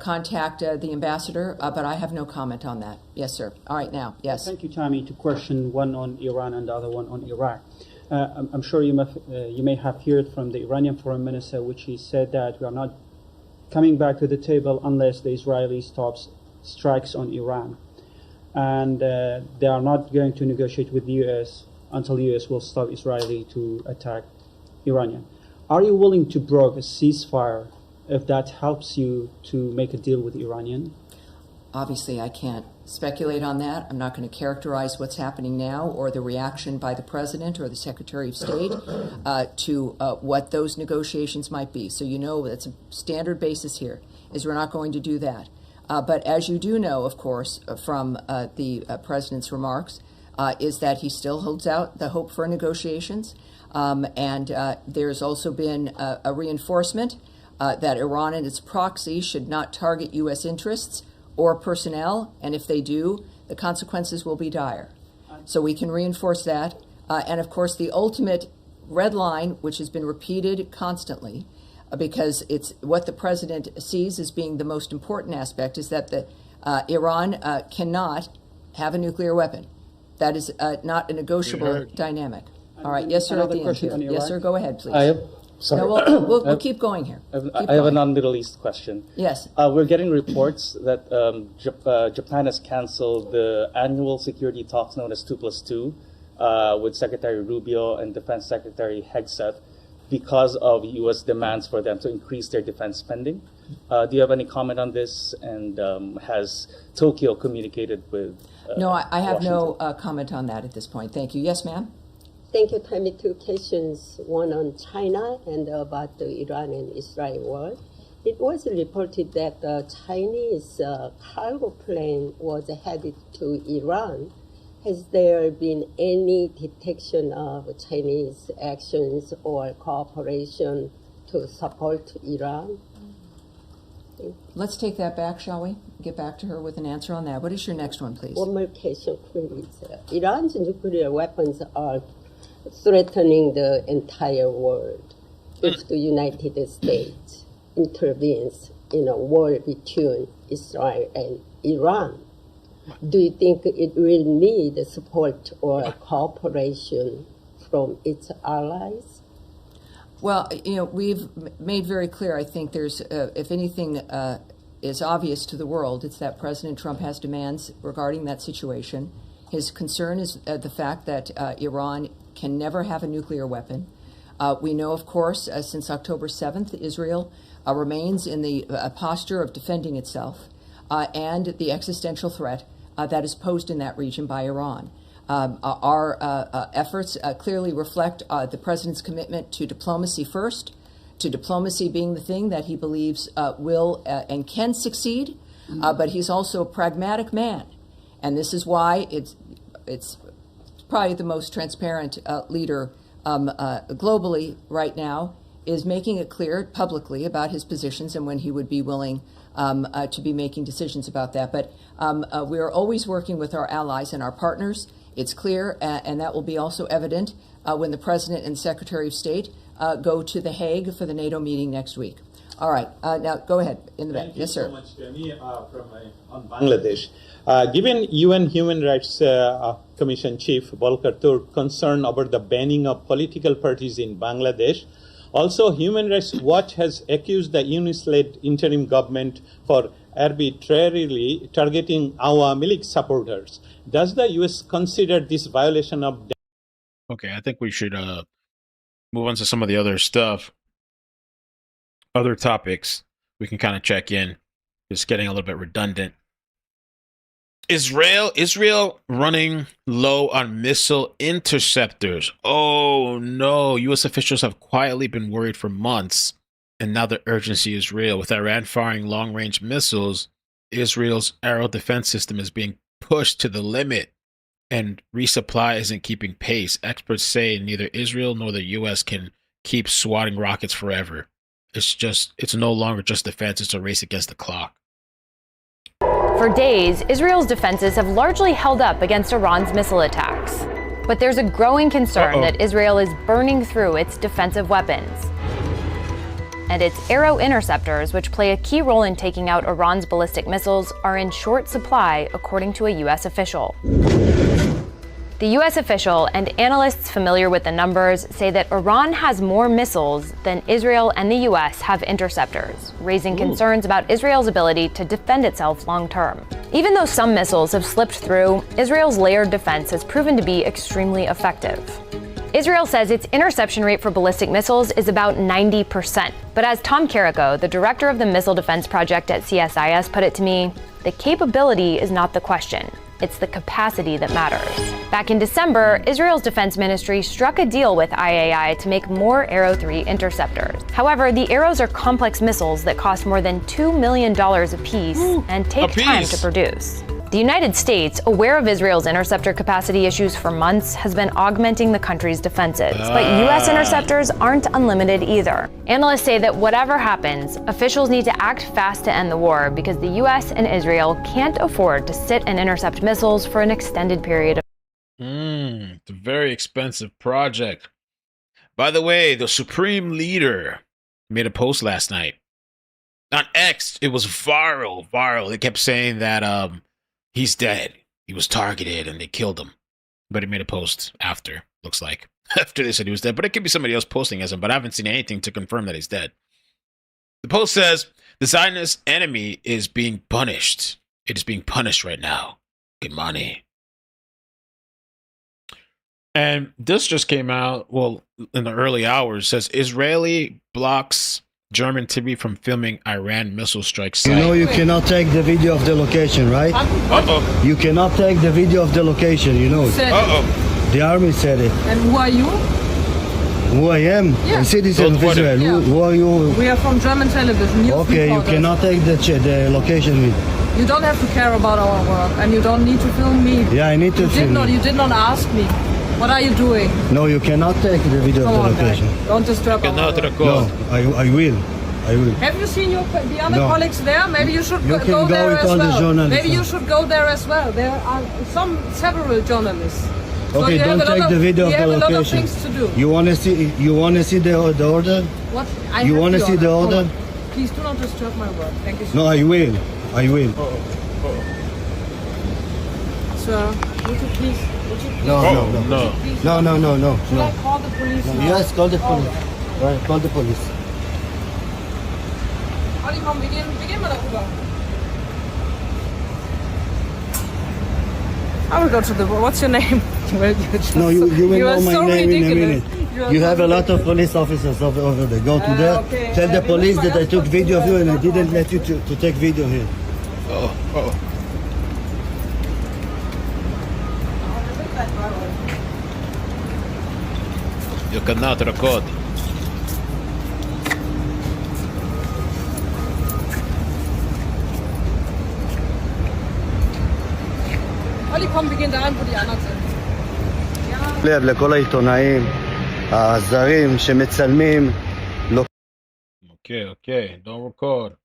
contact the ambassador, but I have no comment on that. Yes, sir. All right, now, yes. Thank you, Tommy. To question one on Iran and the other one on Iraq. I'm sure you may have heard from the Iranian foreign minister, which he said that we are not coming back to the table unless the Israelis stops strikes on Iran. And they are not going to negotiate with the U.S. until the U.S. will stop Israeli to attack Iranian. Are you willing to broker a ceasefire if that helps you to make a deal with Iranian? Obviously, I can't speculate on that. I'm not going to characterize what's happening now or the reaction by the President or the Secretary of State to what those negotiations might be. So you know that's a standard basis here, is we're not going to do that. But as you do know, of course, from the President's remarks, is that he still holds out the hope for negotiations. And there's also been a reinforcement that Iran and its proxy should not target U.S. interests or personnel, and if they do, the consequences will be dire. So we can reinforce that. And of course, the ultimate red line, which has been repeated constantly, because it's what the President sees as being the most important aspect, is that Iran cannot have a nuclear weapon. That is not a negotiable dynamic. All right, yes, sir, at the end here. Yes, sir, go ahead, please. No, we'll keep going here. I have a non-Middle East question. Yes. We're getting reports that Japan has canceled the annual security talks known as 2+2 with Secretary Rubio and Defense Secretary Hegseth because of U.S. demands for them to increase their defense spending. Do you have any comment on this? And has Tokyo communicated with No, I have Washington? no comment on that at this point. Thank you. Yes, ma'am? Thank you, Tommy. 2 questions, one on China and about the Iran and Israel war. It was reported that the Chinese cargo plane was headed to Iran. Has there been any detection of Chinese actions or cooperation to support Iran? Let's take that back, shall we? Get back to her with an answer on that. What is your next one, please? One more question, please. Iran's nuclear weapons are threatening the entire world if the United States intervenes in a war between Israel and Iran. Do you think it will need support or cooperation from its allies? Well, we've made very clear, I think there's, if anything is obvious to the world, it's that President Trump has demands regarding that situation. His concern is the fact that Iran can never have a nuclear weapon. We know, of course, since October 7th, Israel remains in the posture of defending itself and the existential threat that is posed in that region by Iran. Our efforts clearly reflect the president's commitment to diplomacy first, to diplomacy being the thing that he believes will and can succeed, but he's also a pragmatic man. And this is why it's probably the most transparent leader globally right now, is making it clear publicly about his positions and when he would be willing to be making decisions about that. But we are always working with our allies and our partners. It's clear, and that will be also evident when the President and Secretary of State go to The Hague for the NATO meeting next week. All right, now go ahead in the back. Yes, sir. Thank you so much, Jenny, on Bangladesh. Given UN Human Rights Commission Chief Volker Turk concern over the banning of political parties in Bangladesh, also Human Rights Watch has accused the UNIS-led interim government for arbitrarily targeting Awami League supporters. Does the U.S. consider this violation of... Okay, I think we should move on to some of the other stuff. Other topics we can kind of check in. It's getting a little bit redundant. Israel running low on missile interceptors. Oh no, U.S. officials have quietly been worried for months, and now the urgency is real. With Iran firing long-range missiles, Israel's aero defense system is being pushed to the limit, and resupply isn't keeping pace. Experts say neither Israel nor the U.S. can keep swatting rockets forever. It's no longer just defense, it's a race against the clock. For days, Israel's defenses have largely held up against Iran's missile attacks. But there's a growing concern that Israel is burning through its defensive weapons. And its aero interceptors, which play a key role in taking out Iran's ballistic missiles, are in short supply, according to a U.S. official. The U.S. official and analysts familiar with the numbers say that Iran has more missiles than Israel and the U.S. have interceptors, raising concerns about Israel's ability to defend itself long term. Even though some missiles have slipped through, Israel's layered defense has proven to be extremely effective. Israel says its interception rate for ballistic missiles is about 90%. But as Tom Carrico, the director of the Missile Defense Project at CSIS, put it to me, the capability is not the question. It's the capacity that matters. Back in December, Israel's defense ministry struck a deal with IAI to make more Arrow 3 interceptors. However, the Arrows are complex missiles that cost more than $2 million apiece and take time to produce. The United States, aware of Israel's interceptor capacity issues for months, has been augmenting the country's defenses. But U.S. interceptors aren't unlimited either. Analysts say that whatever happens, officials need to act fast to end the war because the U.S. and Israel can't afford to sit and intercept missiles for an extended period of time. It's a very expensive project. By the way, the Supreme Leader made a post last night. On X, it was viral. They kept saying that he's dead. He was targeted and they killed him. But he made a post after, looks like. After they said he was dead. But it could be somebody else posting as him. But I haven't seen anything to confirm that he's dead. The post says, the Zionist enemy is being punished. It is being punished right now. Good money. And this just came out, well, in the early hours. Says, Israeli blocks German TV from filming Iran missile strike site. You know you cannot take the video of the location, right? Uh-oh. You cannot take the video of the location, you know. Uh-oh. The army said it. And who are you? Who I am? Yeah. A citizen of Israel. Yeah. Who are you? We are from German television. Okay, you cannot take the location with. You don't have to care about our work, and you don't need to film me. Yeah, I need to film you. You did not ask me. What are you doing? No, you cannot take the video of the location. Guy. Don't disturb our work. No, I will. Have you seen the other colleagues there? Maybe you should go there with as all well. The journalists. Maybe you should go there as well. There are several journalists. Okay, so don't take the video of the location. We have a lot of things to do. You want to see the order? What? You want to see the order? Please do not disturb my work. Thank you so much. No, I will. sir. Would you please? No. Should I call the police? No, now? yes, call the police. Right, call the police. Ali, komm, wir gehen mal darüber. I will go to the. What's your name? No, you will are know my so name in a ridiculous. minute. You have a lot of police officers over there. Go to there. Okay. Tell the police that I took video of you and I didn't let you to take video here. Oh. You cannot record. Ali, komm, wir gehen dahin, wo die anderen sind. לב לכל העיתונאים הזרים שמצלמים. Okay, don't record.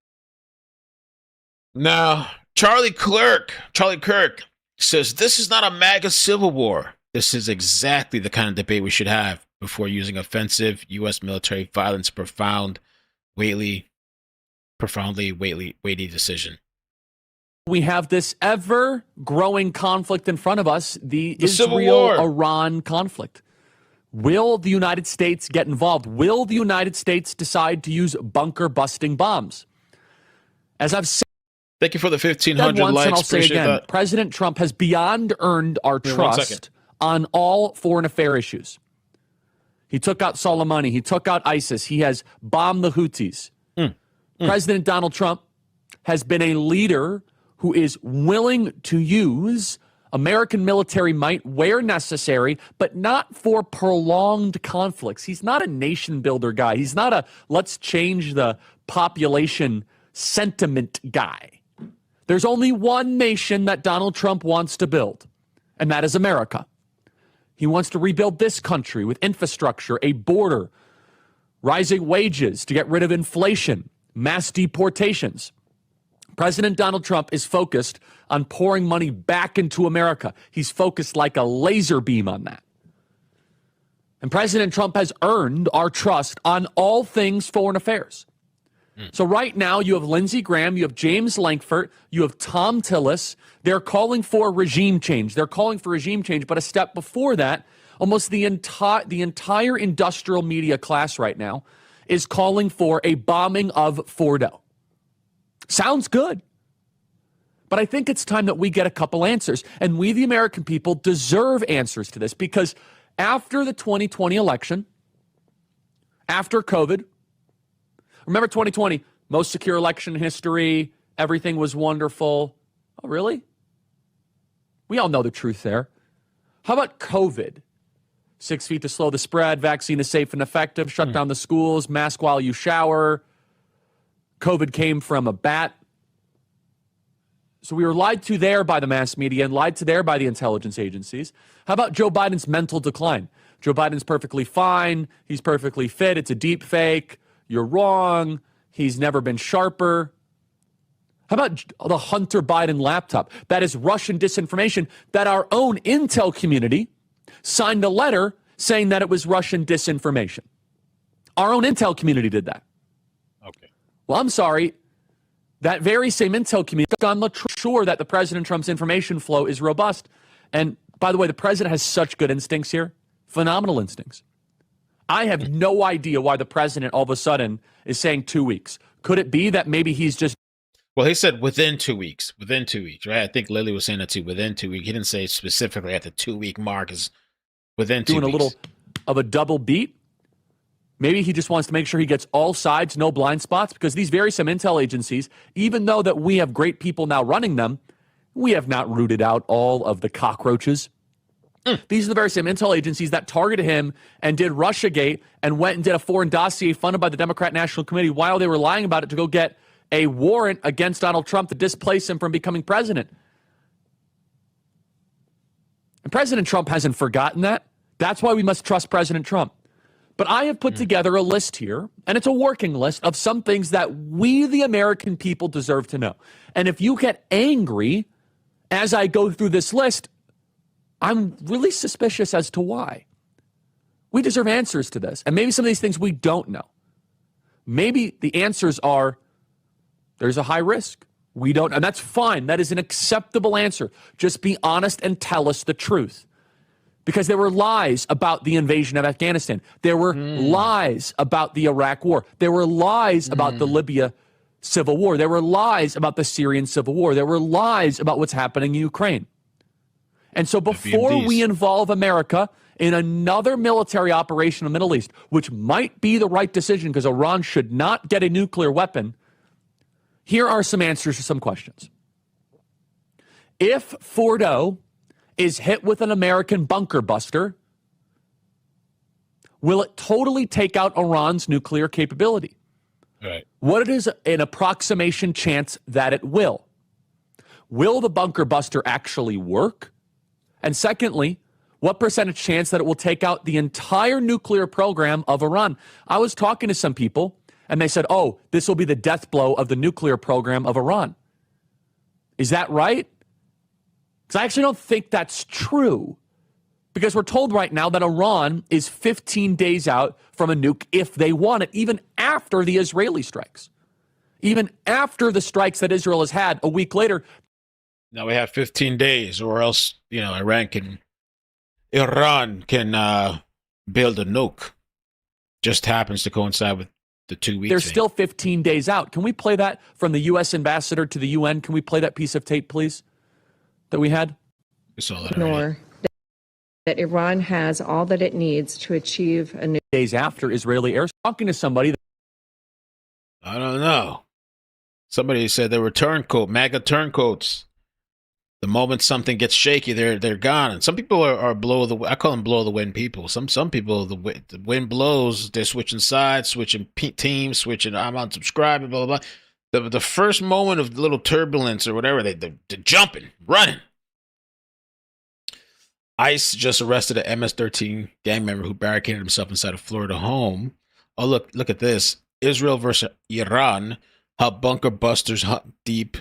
Now, Charlie Kirk says this is not a MAGA civil war. This is exactly the kind of debate we should have before using offensive U.S. military violence. Profoundly weighty decision. We have this ever-growing conflict in front of us, the Civil War. Israel-Iran conflict. Will the United States get involved? Will the United States decide to use bunker-busting bombs? As I've said, thank you for the 1,500 once, likes. and I'll say Appreciate again, that. President Trump has beyond earned our Here, 1 trust second. on all foreign affair issues. He took out Soleimani. He took out ISIS. He has bombed the Houthis. President Donald Trump has been a leader who is willing to use American military might where necessary, but not for prolonged conflicts. He's not a nation builder guy. He's not a let's change the population sentiment guy. There's only one nation that Donald Trump wants to build, and that is America. He wants to rebuild this country with infrastructure, a border, rising wages to get rid of inflation, mass deportations. President Donald Trump is focused on pouring money back into America. He's focused like a laser beam on that. And President Trump has earned our trust on all things foreign affairs. So right now you have Lindsey Graham, you have James Lankford, you have Tom Tillis. They're calling for regime change. But a step before that, almost the entire industrial media class right now is calling for a bombing of Fordow. Sounds good. But I think it's time that we get a couple answers. And we, the American people, deserve answers to this because after the 2020 election, after COVID, remember 2020, most secure election in history, everything was wonderful. Oh, really? We all know the truth there. How about COVID? 6 feet to slow the spread, vaccine is safe and effective, shut down the schools, mask while you shower. COVID came from a bat. So we were lied to there by the mass media and lied to there by the intelligence agencies. How about Joe Biden's mental decline? Joe Biden's perfectly fine. He's perfectly fit. It's a deep fake. You're wrong. He's never been sharper. How about the Hunter Biden laptop? That is Russian disinformation that our own intel community signed a letter saying that it was Russian disinformation. Our own intel community did that. Okay. Well, I'm sorry. That very same intel community on the sure that the President Trump's information flow is robust. And by the way, the president has such good instincts here. Phenomenal instincts. I have no idea why the president all of a sudden is saying 2 weeks. Could it be that maybe he's just... Well, he said within 2 weeks. Within 2 weeks, right? I think Lily was saying that too. Within 2 weeks. He didn't say specifically at the 2 week mark. Is within 2 weeks. Doing a little of a double beat. Maybe he just wants to make sure he gets all sides, no blind spots, because these very same intel agencies, even though that we have great people now running them, we have not rooted out all of the cockroaches. These are the very same intel agencies that targeted him and did Russiagate and went and did a foreign dossier funded by the Democrat National Committee while they were lying about it to go get a warrant against Donald Trump to displace him from becoming president. And President Trump hasn't forgotten that. That's why we must trust President Trump. But I have put together a list here, and it's a working list of some things that we, the American people, deserve to know. And if you get angry as I go through this list, I'm really suspicious as to why. We deserve answers to this. And maybe some of these things we don't know. Maybe the answers are there's a high risk. We don't, and that's fine. That is an acceptable answer. Just be honest and tell us the truth. Because there were lies about the invasion of Afghanistan. There were lies about the Iraq war. There were lies about the Libya civil war. There were lies about the Syrian civil war. There were lies about what's happening in Ukraine. And so before we involve America in another military operation in the Middle East, which might be the right decision because Iran should not get a nuclear weapon, here are some answers to some questions. If Fordow is hit with an American bunker buster, will it totally take out Iran's nuclear capability? Right. What is an approximation chance that it will? Will the bunker buster actually work? And secondly, what percentage chance that it will take out the entire nuclear program of Iran? I was talking to some people, and they said, oh, this will be the death blow of the nuclear program of Iran. Is that right? Because I actually don't think that's true. Because we're told right now that Iran is 15 days out from a nuke if they want it, even after the Israeli strikes. Even after the strikes that Israel has had a week later. Now we have 15 days, or else, Iran can build a nuke. Just happens to coincide with the 2 weeks. They're still 15 days out. Can we play that from the U.S. ambassador to the UN? Can we play that piece of tape, please, that we had? Ignore that Iran has all that it needs to achieve a nuke. Days after Israeli air, talking to somebody. I don't know. Somebody said they were MAGA turncoats. The moment something gets shaky, they're gone. And some people are I call them blow the wind people. Some people, the wind blows, they're switching sides, switching teams, switching. I'm unsubscribing, blah blah blah. The first moment of little turbulence or whatever, they're jumping, running. ICE just arrested an MS-13 gang member who barricaded himself inside a Florida home. Oh look at this: Israel versus Iran. How bunker busters hunt deep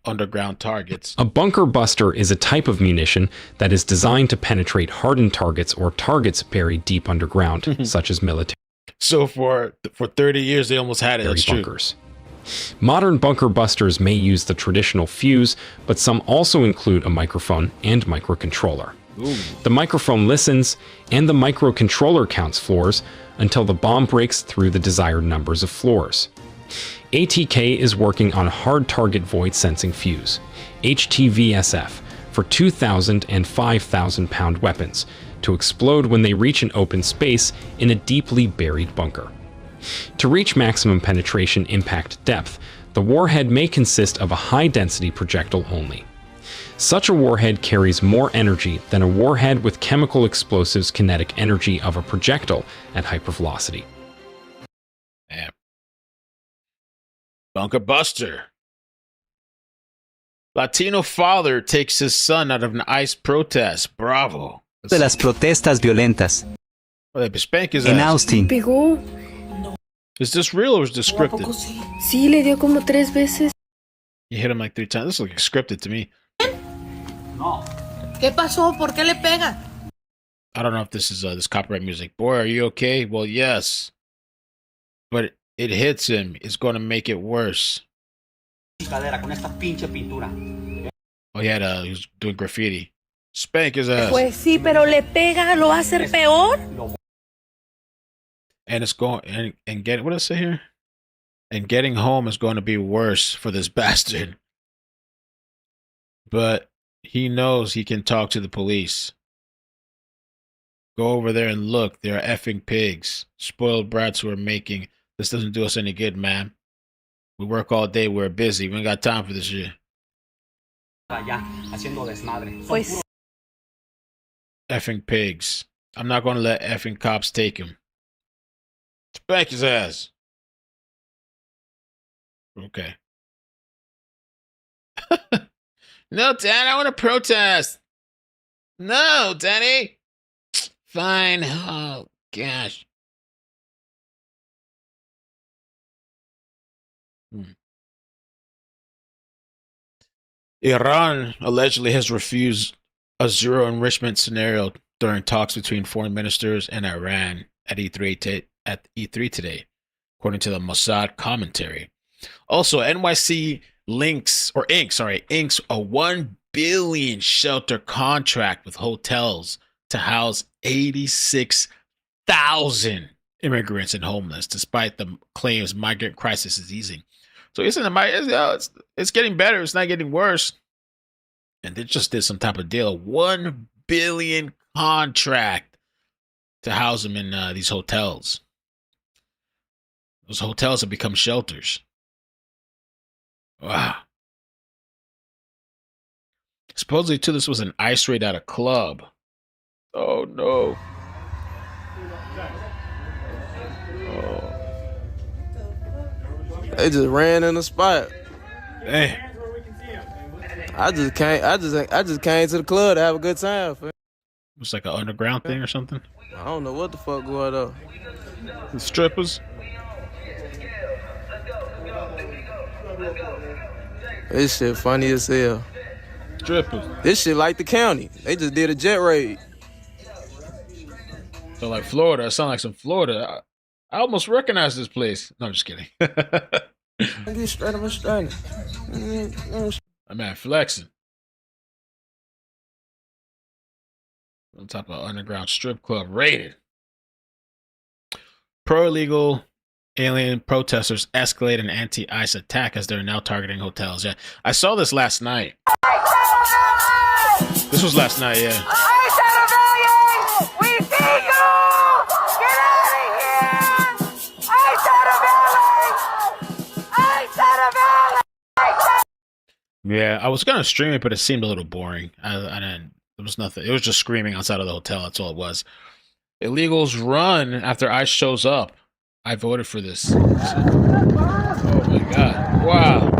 underground targets. A bunker buster is a type of munition that is designed to penetrate hardened targets or targets buried deep underground, such as military. So for 30 years, they almost had it. That's bunkers. Modern bunker busters may use the traditional fuse, but some also include a microphone and microcontroller. Ooh. The microphone listens, and the microcontroller counts floors until the bomb breaks through the desired numbers of floors. ATK is working on a hard target void sensing fuse, HTVSF, for 2,000 and 5,000 pound weapons to explode when they reach an open space in a deeply buried bunker. To reach maximum penetration impact depth, the warhead may consist of a high density projectile only. Such a warhead carries more energy than a warhead with chemical explosives kinetic energy of a projectile at hypervelocity. Damn. Bunker buster. Latino father takes his son out of an ICE protest. Bravo. De las protestas violentas. Oh, they spank his en ass. Austin. Pegó. Is this real or is this scripted? Sí, le dio como 3 veces. You hit him like 3 times. This looks like scripted to me. No. ¿Qué pasó? ¿Por qué le pega? I don't know if this is this copyright music. Boy, are you okay? Well, yes. But it hits him. It's going to make it worse. Oh, he was doing graffiti. Spank his ass. Pues sí, pero le pega, lo va a hacer peor. And it's going and get what did I say here? And getting home is going to be worse for this bastard. But he knows he can talk to the police. Go over there and look. There are effing pigs. Spoiled brats who are making. This doesn't do us any good, man. We work all day. We're busy. We ain't got time for this shit. Pues. Effing pigs. I'm not going to let effing cops take him. Spank his ass. Okay. No, Dad, I want to protest. No, Daddy. Fine. Oh, gosh. Iran allegedly has refused a zero enrichment scenario during talks between foreign ministers and Iran at E3 today, according to the Mossad commentary. Also, NYC inks a 1 billion shelter contract with hotels to house 86,000 immigrants and homeless, despite the claims migrant crisis is easing. So it's getting better. It's not getting worse. And they just did some type of deal, a 1 billion contract to house them in these hotels. Those hotels have become shelters. Wow. Supposedly, too, this was an ICE raid at a club. Oh, no. They just ran in the spot. Hey. I just came to the club to have a good time. It's like an underground thing or something. I don't know what the fuck going on. The strippers. This shit funny as hell. Strippers. This shit like the county. They just did a jet raid. So like Florida. It sounds like some Florida. I almost recognize this place. No, I'm just kidding. Get straight up and straight. I'm at flexing. On top of underground strip club raided. Pro-illegal alien protesters escalate an anti-ICE attack as they're now targeting hotels. Yeah, I saw this last night. This was last night, yeah. We see you! Get out of here! Yeah, I was gonna stream it, but it seemed a little boring. I didn't. There was nothing. It was just screaming outside of the hotel. That's all it was. Illegals run after ICE shows up. I voted for this. Oh my god! Wow.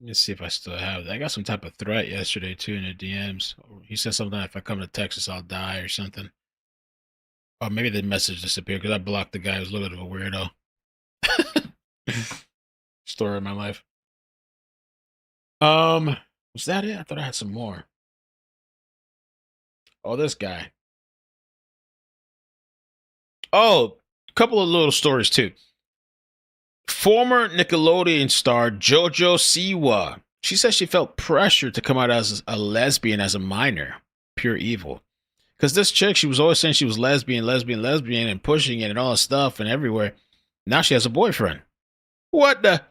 Let me see if I still have that. I got some type of threat yesterday too in the DMs. He said something, if I come to Texas, I'll die or something. Oh, maybe the message disappeared because I blocked the guy who was a little bit of a weirdo. Story of my life. Was that it? I thought I had some more. Oh, this guy. Oh, a couple of little stories too. Former Nickelodeon star JoJo Siwa. She says she felt pressure to come out as a lesbian as a minor. Pure evil. Because this chick, she was always saying she was lesbian, and pushing it and all this stuff and everywhere. Now she has a boyfriend. What the?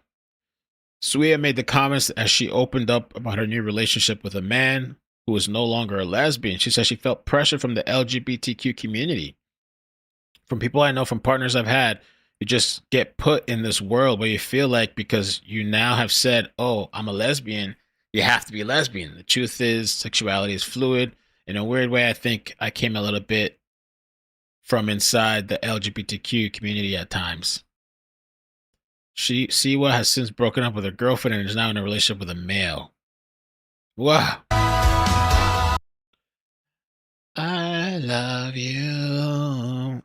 Suya made the comments as she opened up about her new relationship with a man who is no longer a lesbian. She says she felt pressure from the LGBTQ community. From people I know, from partners I've had, you just get put in this world where you feel like because you now have said, oh, I'm a lesbian, you have to be a lesbian. The truth is sexuality is fluid. In a weird way, I think I came a little bit from inside the LGBTQ community at times. Siwa has since broken up with her girlfriend and is now in a relationship with a male. Wow. I love you.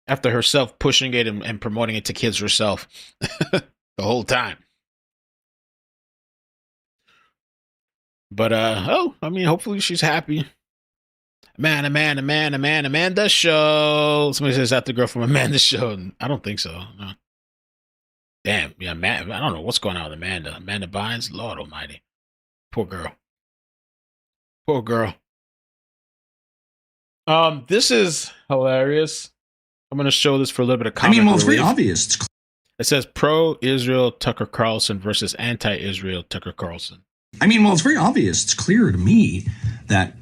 After herself pushing it and promoting it to kids herself the whole time. But, hopefully she's happy. Amanda Show. Somebody says that's the girl from Amanda Show. I don't think so. No. Damn, yeah, I don't know what's going on with Amanda. Amanda Bynes? Lord almighty. Poor girl. Poor girl. This is hilarious. I'm going to show this for a little bit of comment. It's very obvious. It says pro-Israel Tucker Carlson versus anti-Israel Tucker Carlson. It's very obvious. It's clear to me that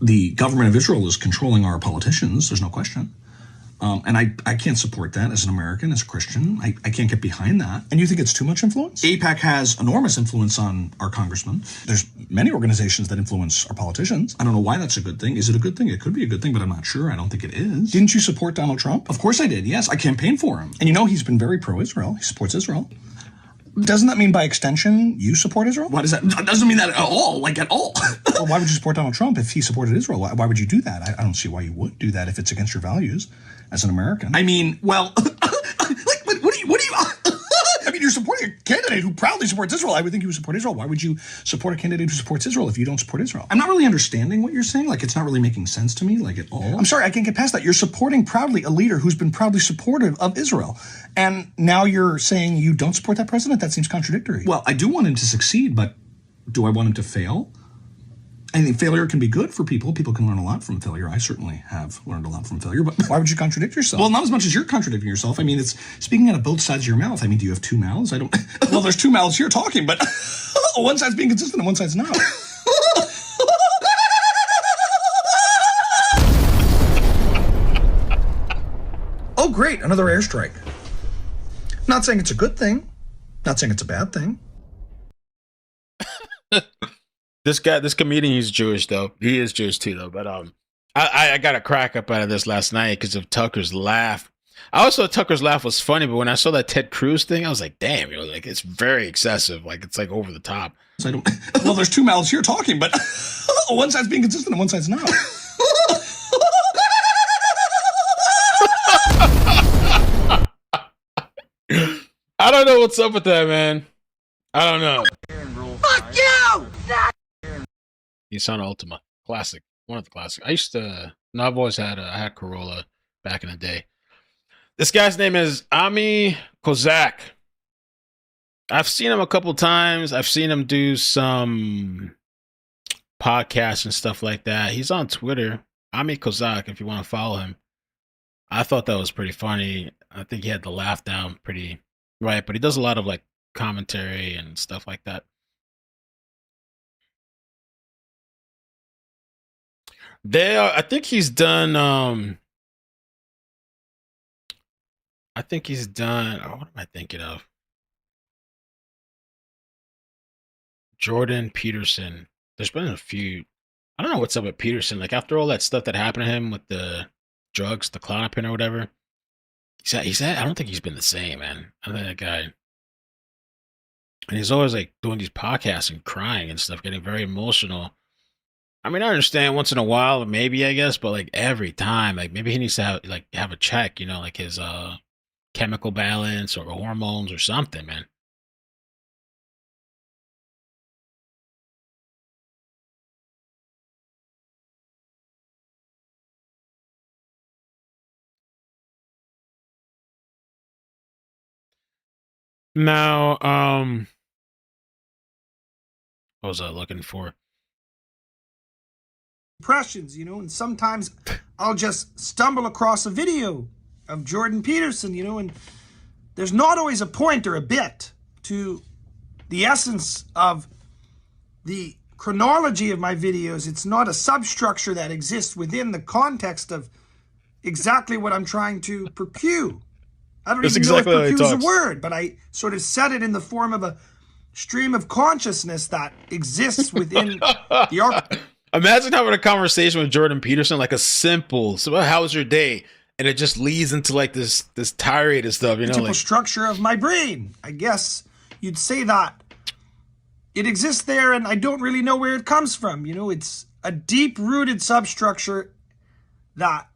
the government of Israel is controlling our politicians. There's no question. And I can't support that as an American, as a Christian. I can't get behind that. And you think it's too much influence? AIPAC has enormous influence on our congressmen. There's many organizations that influence our politicians. I don't know why that's a good thing. Is it a good thing? It could be a good thing, but I'm not sure. I don't think it is. Didn't you support Donald Trump? Of course I did, yes. I campaigned for him. And he's been very pro-Israel. He supports Israel. Doesn't that mean by extension you support Israel? Why does that? That doesn't mean that at all, at all. Well, why would you support Donald Trump if he supported Israel? Why would you do that? I don't see why you would do that if it's against your values as an American. What do you I mean, you're supporting a candidate who proudly supports Israel. I would think you would support Israel. Why would you support a candidate who supports Israel if you don't support Israel? I'm not really understanding what you're saying. Like, it's not really making sense to me, like, at all. I'm sorry, I can't get past that. You're supporting proudly a leader who's been proudly supportive of Israel. And now you're saying you don't support that president? That seems contradictory. Well, I do want him to succeed, but do I want him to fail? I think failure can be good for people. People can learn a lot from failure. I certainly have learned a lot from failure, but why would you contradict yourself? Well, not as much as you're contradicting yourself. I mean, it's speaking out of both sides of your mouth. I mean, do you have two mouths? I don't. Well, there's two mouths here talking, but one side's being consistent and one side's not. Oh, great. Another airstrike. Not saying it's a good thing. Not saying it's a bad thing. This comedian, he's Jewish though. He is Jewish too though. But I got a crack up out of this last night because of Tucker's laugh. I also thought Tucker's laugh was funny, but when I saw that Ted Cruz thing, I was like, damn, like it's very excessive. Like it's like over the top. So I don't. Well, there's two mouths here talking, but one side's being consistent and one side's not. I don't know what's up with that, man. I don't know. Fuck you! Nissan Altima, classic, one of the classics. I used to. No, I've always had I had Corolla back in the day. This guy's name is Ami Kozak. I've seen him a couple times. I've seen him do some podcasts and stuff like that. He's on Twitter, Ami Kozak, if you want to follow him. I thought that was pretty funny. I think he had the laugh down pretty right, but he does a lot of like commentary and stuff like that. I think he's done. I think he's done. Oh, what am I thinking of? Jordan Peterson. There's been a few. I don't know what's up with Peterson. Like after all that stuff that happened to him with the drugs, the Klonopin or whatever. He's I don't think he's been the same, man. I think that guy. And he's always like doing these podcasts and crying and stuff, getting very emotional. I mean, I understand once in a while, maybe, I guess, but like every time, like maybe he needs to have a check, you know, like his chemical balance or hormones or something, man. Now, what was I looking for? Impressions, you know, and sometimes I'll just stumble across a video of Jordan Peterson, you know, and there's not always a point or a bit to the essence of the chronology of my videos. It's not a substructure that exists within the context of exactly what I'm trying to procure. I don't even know if procure is a word, but I sort of set it in the form of a stream of consciousness that exists within the arc. Imagine having a conversation with Jordan Peterson, like a simple, so how was your day? And it just leads into like this tirade and stuff, you know, like structure of my brain. I guess you'd say that it exists there and I don't really know where it comes from. You know, it's a deep-rooted substructure that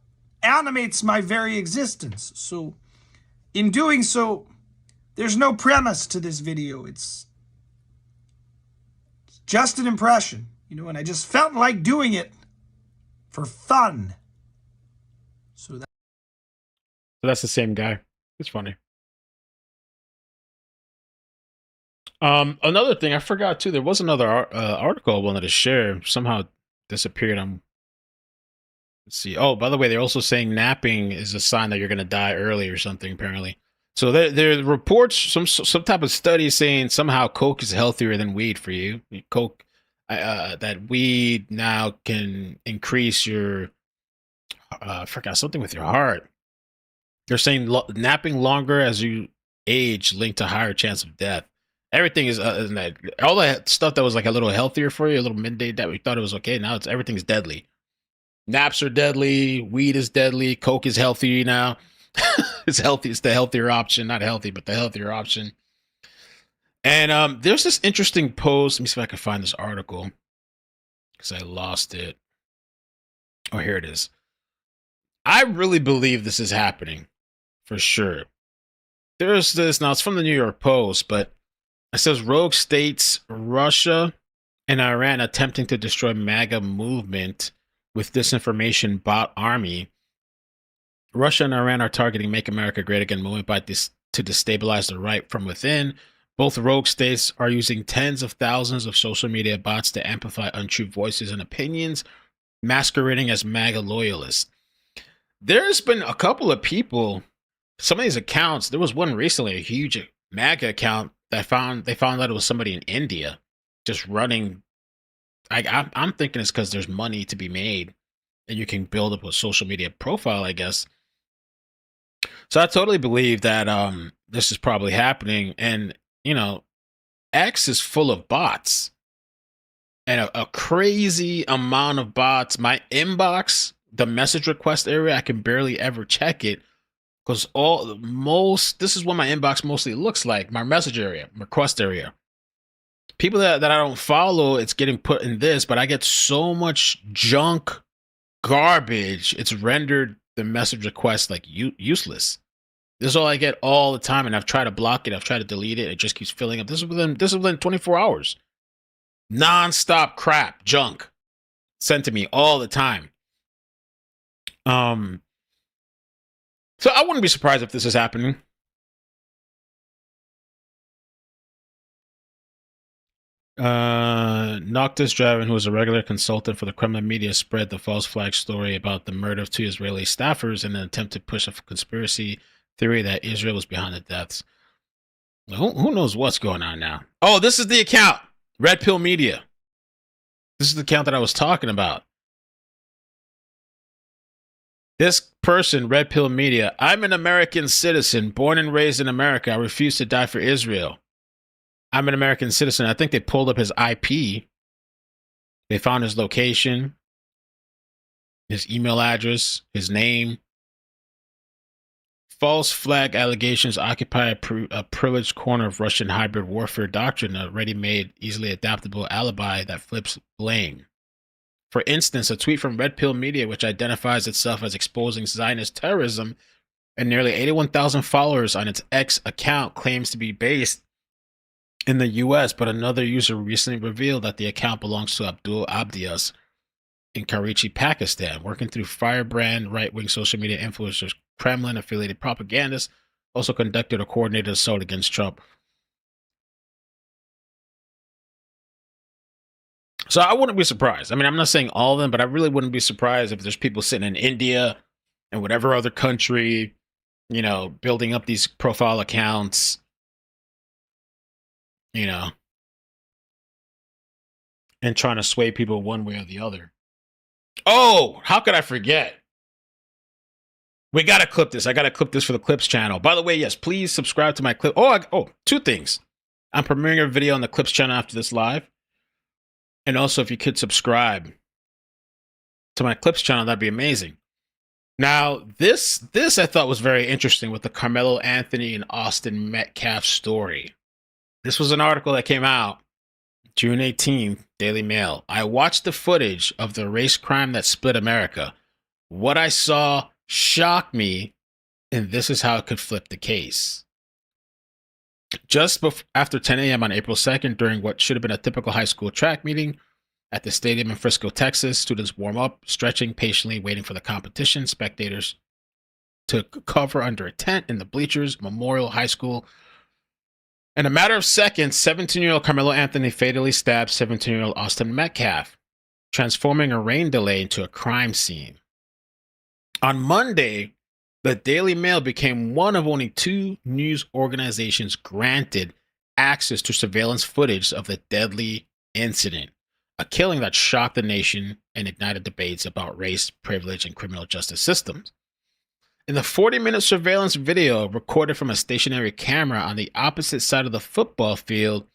animates my very existence. So in doing so, there's no premise to this video. It's just an impression. You know, and I just felt like doing it for fun. So that's the same guy. It's funny. Another thing I forgot too. There was another article I wanted to share. Somehow disappeared. Let's see. Oh, by the way, they're also saying napping is a sign that you're going to die early or something. Apparently, so there are reports, some type of study saying somehow coke is healthier than weed for you. Coke. That weed now can increase your, I forgot something with your heart. They're saying napping longer as you age linked to higher chance of death. Everything is all that stuff that was like a little healthier for you, a little midday that we thought it was okay. Now everything's deadly. Naps are deadly. Weed is deadly. Coke is healthy now. It's healthy. It's the healthier option, not healthy, but the healthier option. And there's this interesting post. Let me see if I can find this article because I lost it. Oh, here it is. I really believe this is happening for sure. there's this, now it's from the New York Post, but it says rogue states Russia and Iran attempting to destroy MAGA movement with disinformation bot army. Russia and Iran are targeting Make America Great Again movement to destabilize the right from within. Both rogue states are using tens of thousands of social media bots to amplify untrue voices and opinions, masquerading as MAGA loyalists. There's been a couple of people, some of these accounts, there was one recently, a huge MAGA account that they found out it was somebody in India just running. I'm thinking it's because there's money to be made and you can build up a social media profile, I guess. So I totally believe that this is probably happening. And, you know, X is full of bots and a crazy amount of bots. My inbox, the message request area, I can barely ever check it because this is what my inbox mostly looks like. My message area, my request area. People that I don't follow, it's getting put in this, but I get so much junk garbage. It's rendered the message request like useless. This is all I get all the time, and I've tried to block it. I've tried to delete it. It just keeps filling up. This is within 24 hours. Non-stop crap, junk sent to me all the time. So I wouldn't be surprised if this is happening. Noctis Draven, who was a regular consultant for the Kremlin media, spread the false flag story about the murder of 2 Israeli staffers in an attempt to push a conspiracy theory that Israel was behind the deaths. Who knows what's going on now? Oh, this is the account. Red Pill Media. This is the account that I was talking about. This person, Red Pill Media, I'm an American citizen, born and raised in America. I refuse to die for Israel. I'm an American citizen. I think they pulled up his IP. They found his location, his email address, his name. False flag allegations occupy a privileged corner of Russian hybrid warfare doctrine, a ready-made, easily adaptable alibi that flips blame. For instance, a tweet from Red Pill Media, which identifies itself as exposing Zionist terrorism, and nearly 81,000 followers on its X account, claims to be based in the U.S., but another user recently revealed that the account belongs to Abdul Abdias in Karachi, Pakistan, working through firebrand right-wing social media influencers. Kremlin-affiliated propagandists also conducted a coordinated assault against Trump. So I wouldn't be surprised. I mean, I'm not saying all of them, but I really wouldn't be surprised if there's people sitting in India and whatever other country, you know, building up these profile accounts, you know, and trying to sway people one way or the other. Oh, how could I forget? We got to clip this. I got to clip this for the Clips channel. By the way, yes, please subscribe to my clip. Two things. I'm premiering a video on the Clips channel after this live. And also, if you could subscribe to my Clips channel, that'd be amazing. Now, this I thought was very interesting with the Carmelo Anthony and Austin Metcalf story. This was an article that came out June 18th, Daily Mail. I watched the footage of the race crime that split America. What I saw shocked me, and this is how it could flip the case. Just after 10 a.m. on April 2nd, during what should have been a typical high school track meeting at the stadium in Frisco, Texas, students warm up, stretching patiently, waiting for the competition. Spectators took cover under a tent in the bleachers, Memorial High School. In a matter of seconds, 17-year-old Carmelo Anthony fatally stabbed 17-year-old Austin Metcalf, transforming a rain delay into a crime scene. On Monday, the Daily Mail became one of only 2 news organizations granted access to surveillance footage of the deadly incident, a killing that shocked the nation and ignited debates about race, privilege, and criminal justice systems. In the 40-minute surveillance video recorded from a stationary camera on the opposite side of the football field,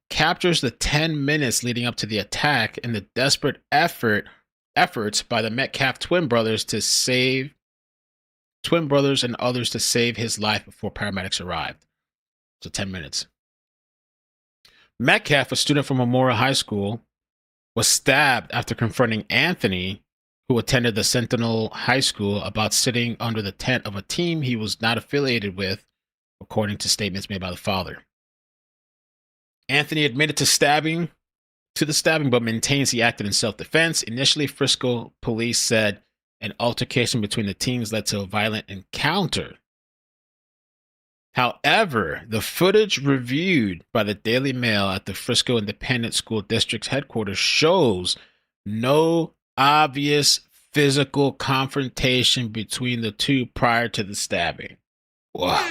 captures the 10 minutes leading up to the attack and the desperate efforts by the Metcalf twin brothers and others to save his life before paramedics arrived. So 10 minutes. Metcalf, a student from Memorial High School, was stabbed after confronting Anthony, who attended the Sentinel High School, about sitting under the tent of a team he was not affiliated with according to statements made by the father. Anthony admitted to the stabbing, but maintains he acted in self-defense. Initially, Frisco police said an altercation between the teens led to a violent encounter. However, the footage reviewed by the Daily Mail at the Frisco Independent School District's headquarters shows no obvious physical confrontation between the two prior to the stabbing. What?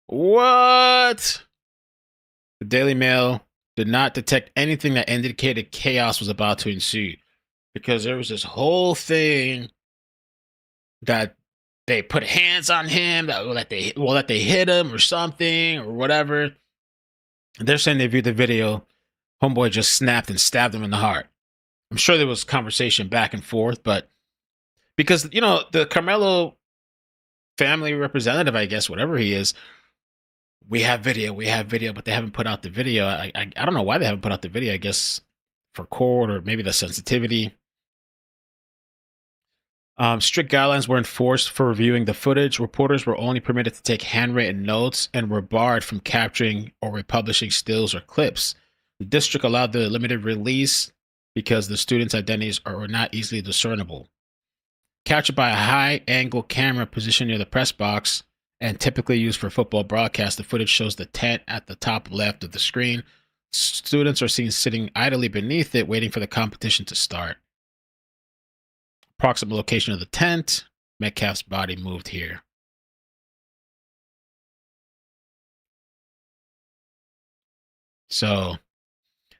What? The Daily Mail did not detect anything that indicated chaos was about to ensue, because there was this whole thing that they put hands on him, that they hit him or something or whatever. They're saying they viewed the video. Homeboy just snapped and stabbed him in the heart. I'm sure there was conversation back and forth, but because, you know, the Carmelo family representative, I guess, whatever he is, we have video, but they haven't put out the video. I don't know why they haven't put out the video. I guess for court or maybe the sensitivity. Strict guidelines were enforced for reviewing the footage. Reporters were only permitted to take handwritten notes and were barred from capturing or republishing stills or clips. The district allowed the limited release because the students' identities are not easily discernible. Captured by a high-angle camera positioned near the press box and typically used for football broadcast, the footage shows the tent at the top left of the screen. Students are seen sitting idly beneath it, waiting for the competition to start. Approximate location of the tent. Metcalf's body moved here. So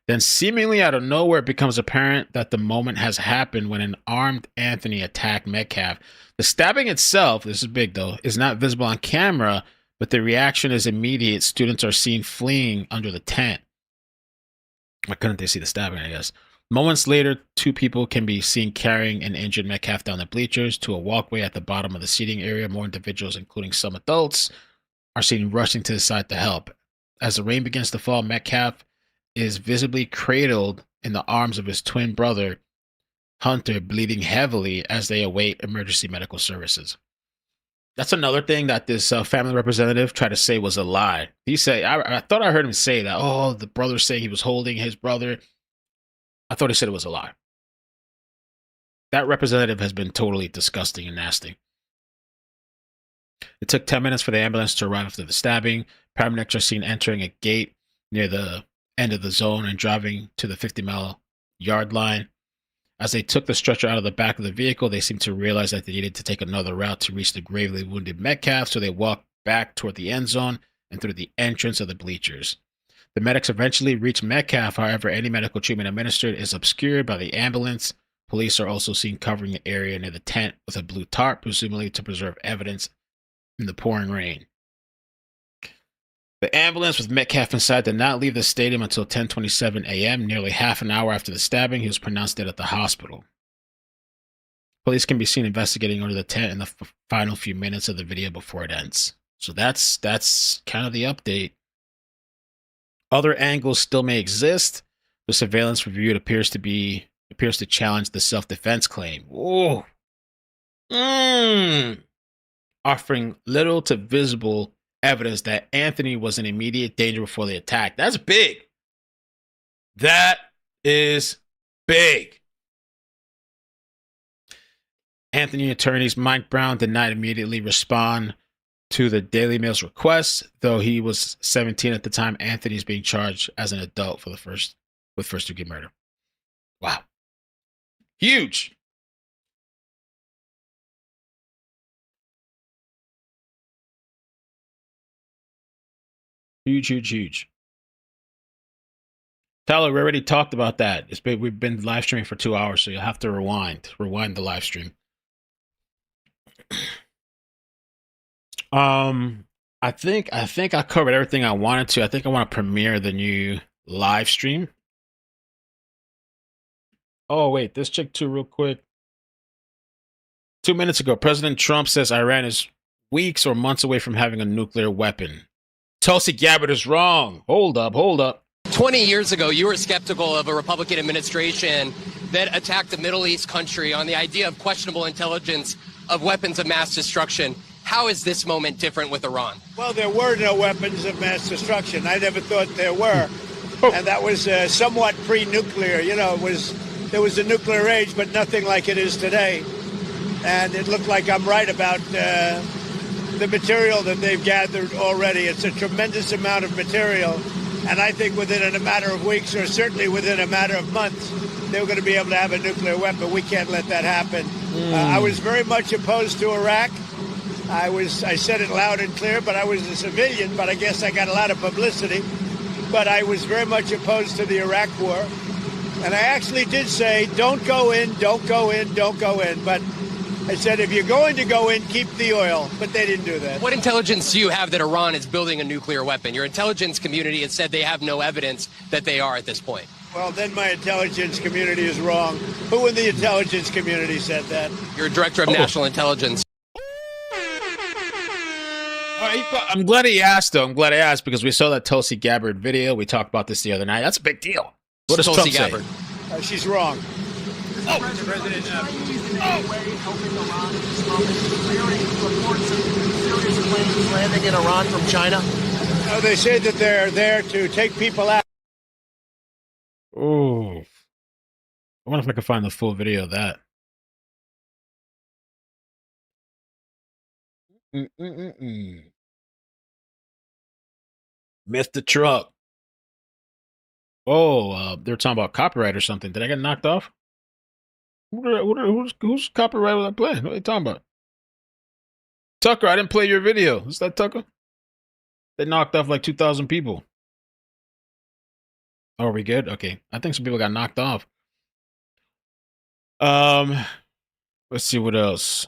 then seemingly out of nowhere, it becomes apparent that the moment has happened when an armed Anthony attacked Metcalf. The stabbing itself, this is big though, is not visible on camera, but the reaction is immediate. Students are seen fleeing under the tent. Why couldn't they see the stabbing, I guess? Moments later, two people can be seen carrying an injured Metcalf down the bleachers to a walkway at the bottom of the seating area. More individuals, including some adults, are seen rushing to the side to help. As the rain begins to fall, Metcalf is visibly cradled in the arms of his twin brother, Hunter, bleeding heavily as they await emergency medical services. That's another thing that this family representative tried to say was a lie. He said, I thought I heard him say that, oh, the brother saying he was holding his brother. I thought he said it was a lie. That representative has been totally disgusting and nasty. It took 10 minutes for the ambulance to arrive after the stabbing. Paramedics are seen entering a gate near the end of the zone and driving to the 50-mile yard line. As they took the stretcher out of the back of the vehicle, they seemed to realize that they needed to take another route to reach the gravely wounded Metcalf, so they walked back toward the end zone and through the entrance of the bleachers. The medics eventually reach Metcalf. However, any medical treatment administered is obscured by the ambulance. Police are also seen covering the area near the tent with a blue tarp, presumably to preserve evidence in the pouring rain. The ambulance with Metcalf inside did not leave the stadium until 10:27 a.m., nearly half an hour after the stabbing. He was pronounced dead at the hospital. Police can be seen investigating under the tent in the final few minutes of the video before it ends. So that's kind of the update. Other angles still may exist. The surveillance reviewed appears to challenge the self-defense claim. Whoa. Offering little to visible evidence that Anthony was in immediate danger before the attack. That's big. That is big. Anthony attorneys Mike Brown did not immediately respond to the Daily Mail's request, though he was 17 at the time. Anthony is being charged as an adult with first-degree murder. Wow. Huge. Huge. Tyler, we already talked about that. We've been live streaming for 2 hours, so you'll have to rewind the live stream. I think I covered everything I wanted to. I think I want to premiere the new live stream. Oh, wait, let's check two real quick. 2 minutes ago, President Trump says Iran is weeks or months away from having a nuclear weapon. Tulsi Gabbard is wrong. Hold up. 20 years ago, you were skeptical of a Republican administration that attacked a Middle East country on the idea of questionable intelligence of weapons of mass destruction. How is this moment different with Iran? Well, there were no weapons of mass destruction. I never thought there were. And that was somewhat pre-nuclear. You know, there was a nuclear age, but nothing like it is today. And it looked like I'm right about the material that they've gathered already. It's a tremendous amount of material. And I think within a matter of weeks, or certainly within a matter of months, they're going to be able to have a nuclear weapon. We can't let that happen. I was very much opposed to Iraq. I said it loud and clear, but I was a civilian, but I guess I got a lot of publicity. But I was very much opposed to the Iraq war. And I actually did say, don't go in, don't go in, don't go in. But I said, if you're going to go in, keep the oil. But they didn't do that. What intelligence do you have that Iran is building a nuclear weapon? Your intelligence community has said they have no evidence that they are at this point. Well, then my intelligence community is wrong. Who in the intelligence community said that? You're director of national intelligence. I'm glad he asked, though. I'm glad he asked because we saw that Tulsi Gabbard video. We talked about this the other night. That's a big deal. What does Tulsi Trump Gabbard say? She's wrong. President, helping Iran at this moment, clearing reports of serious planes landing in Iran from China? No, they say that they're there to take people out. Oh, I wonder if I can find the full video of that. Mr. Trump. Oh, they're talking about copyright or something. Did I get knocked off? Whose copyright was I playing? What are they talking about? Tucker, I didn't play your video. Is that Tucker? They knocked off like 2,000 people. Oh, are we good? Okay. I think some people got knocked off. Let's see what else.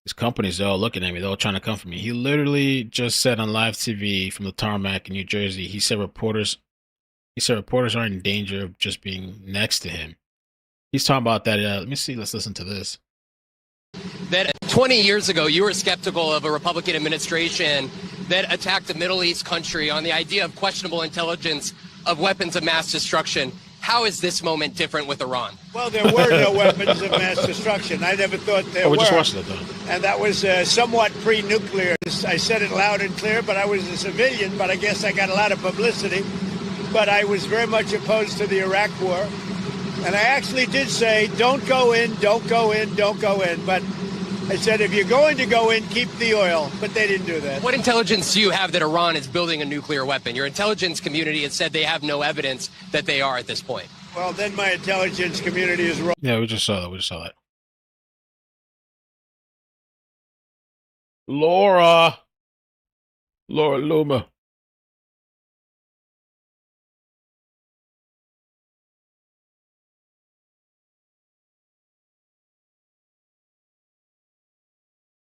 These companies are all looking at me. They're all trying to come for me. He literally just said on live TV from the tarmac in New Jersey, he said reporters are in danger of just being next to him. He's talking about that. Let me see. Let's listen to this. That 20 years ago, you were skeptical of a Republican administration that attacked a Middle East country on the idea of questionable intelligence of weapons of mass destruction. How is this moment different with Iran? Well, there were no weapons of mass destruction. I never thought there were. Just watched that, though. And that was somewhat pre-nuclear. I said it loud and clear, but I was a civilian, but I guess I got a lot of publicity. But I was very much opposed to the Iraq war. And I actually did say, don't go in, don't go in, don't go in. But I said, if you're going to go in, keep the oil. But they didn't do that. What intelligence do you have that Iran is building a nuclear weapon? Your intelligence community has said they have no evidence that they are at this point. Well, then my intelligence community is wrong. Yeah, we just saw that. Laura Luma.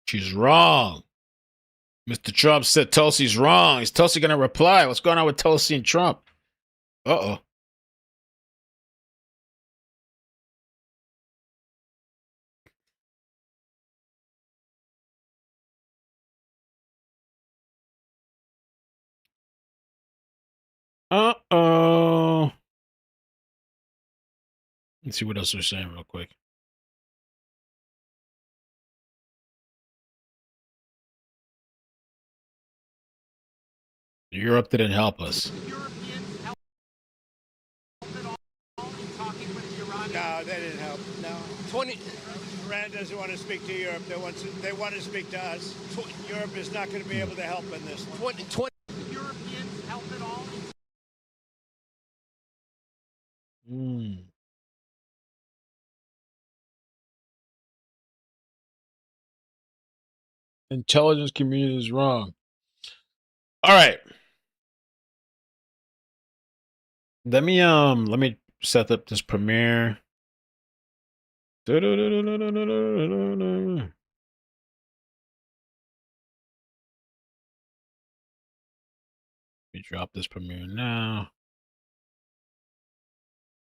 She's wrong. Mr. Trump said Tulsi's wrong. Is Tulsi going to reply? What's going on with Tulsi and Trump? Uh-oh. Uh-oh. Let's see what else they're saying real quick. Europe didn't help us. No, they didn't help. No. 20. Iran doesn't want to speak to Europe. They want to speak to us. Europe is not going to be able to help in this one. 20. Europeans help at all? Intelligence community is wrong. All right. Let me set up this premiere. Let me drop this premiere now.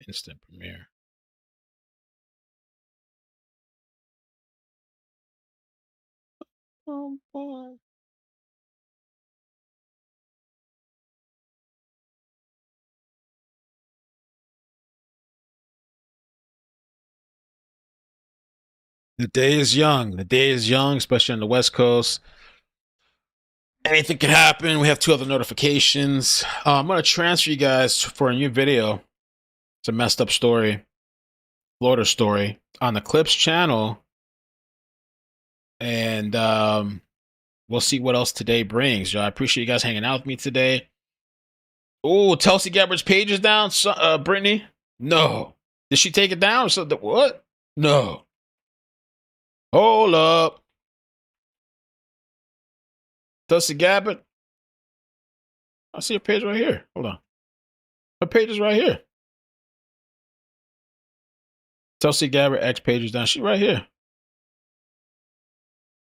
Instant premiere. Oh boy. The day is young. The day is young, especially on the West Coast. Anything can happen. We have 2 other notifications. I'm going to transfer you guys for a new video. It's a messed up story. Florida story on the Clips channel. And we'll see what else today brings. I appreciate you guys hanging out with me today. Oh, Tulsi Gabbard's page is down, Brittany? No. Did she take it down? So what? No. Hold up. Tulsi Gabbard? I see her page right here. Hold on. Her page is right here. Tulsi Gabbard X page is down. She's right here.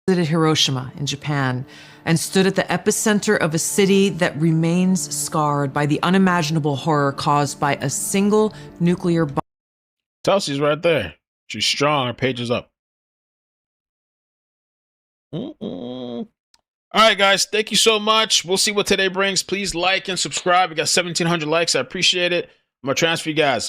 Visited Hiroshima in Japan and stood at the epicenter of a city that remains scarred by the unimaginable horror caused by a single nuclear bomb. Tulsi's right there. She's strong. Her page is up. All right, guys. Thank you so much. We'll see what today brings. Please like and subscribe. We got 1,700 likes. I appreciate it. I'm going to transfer you guys.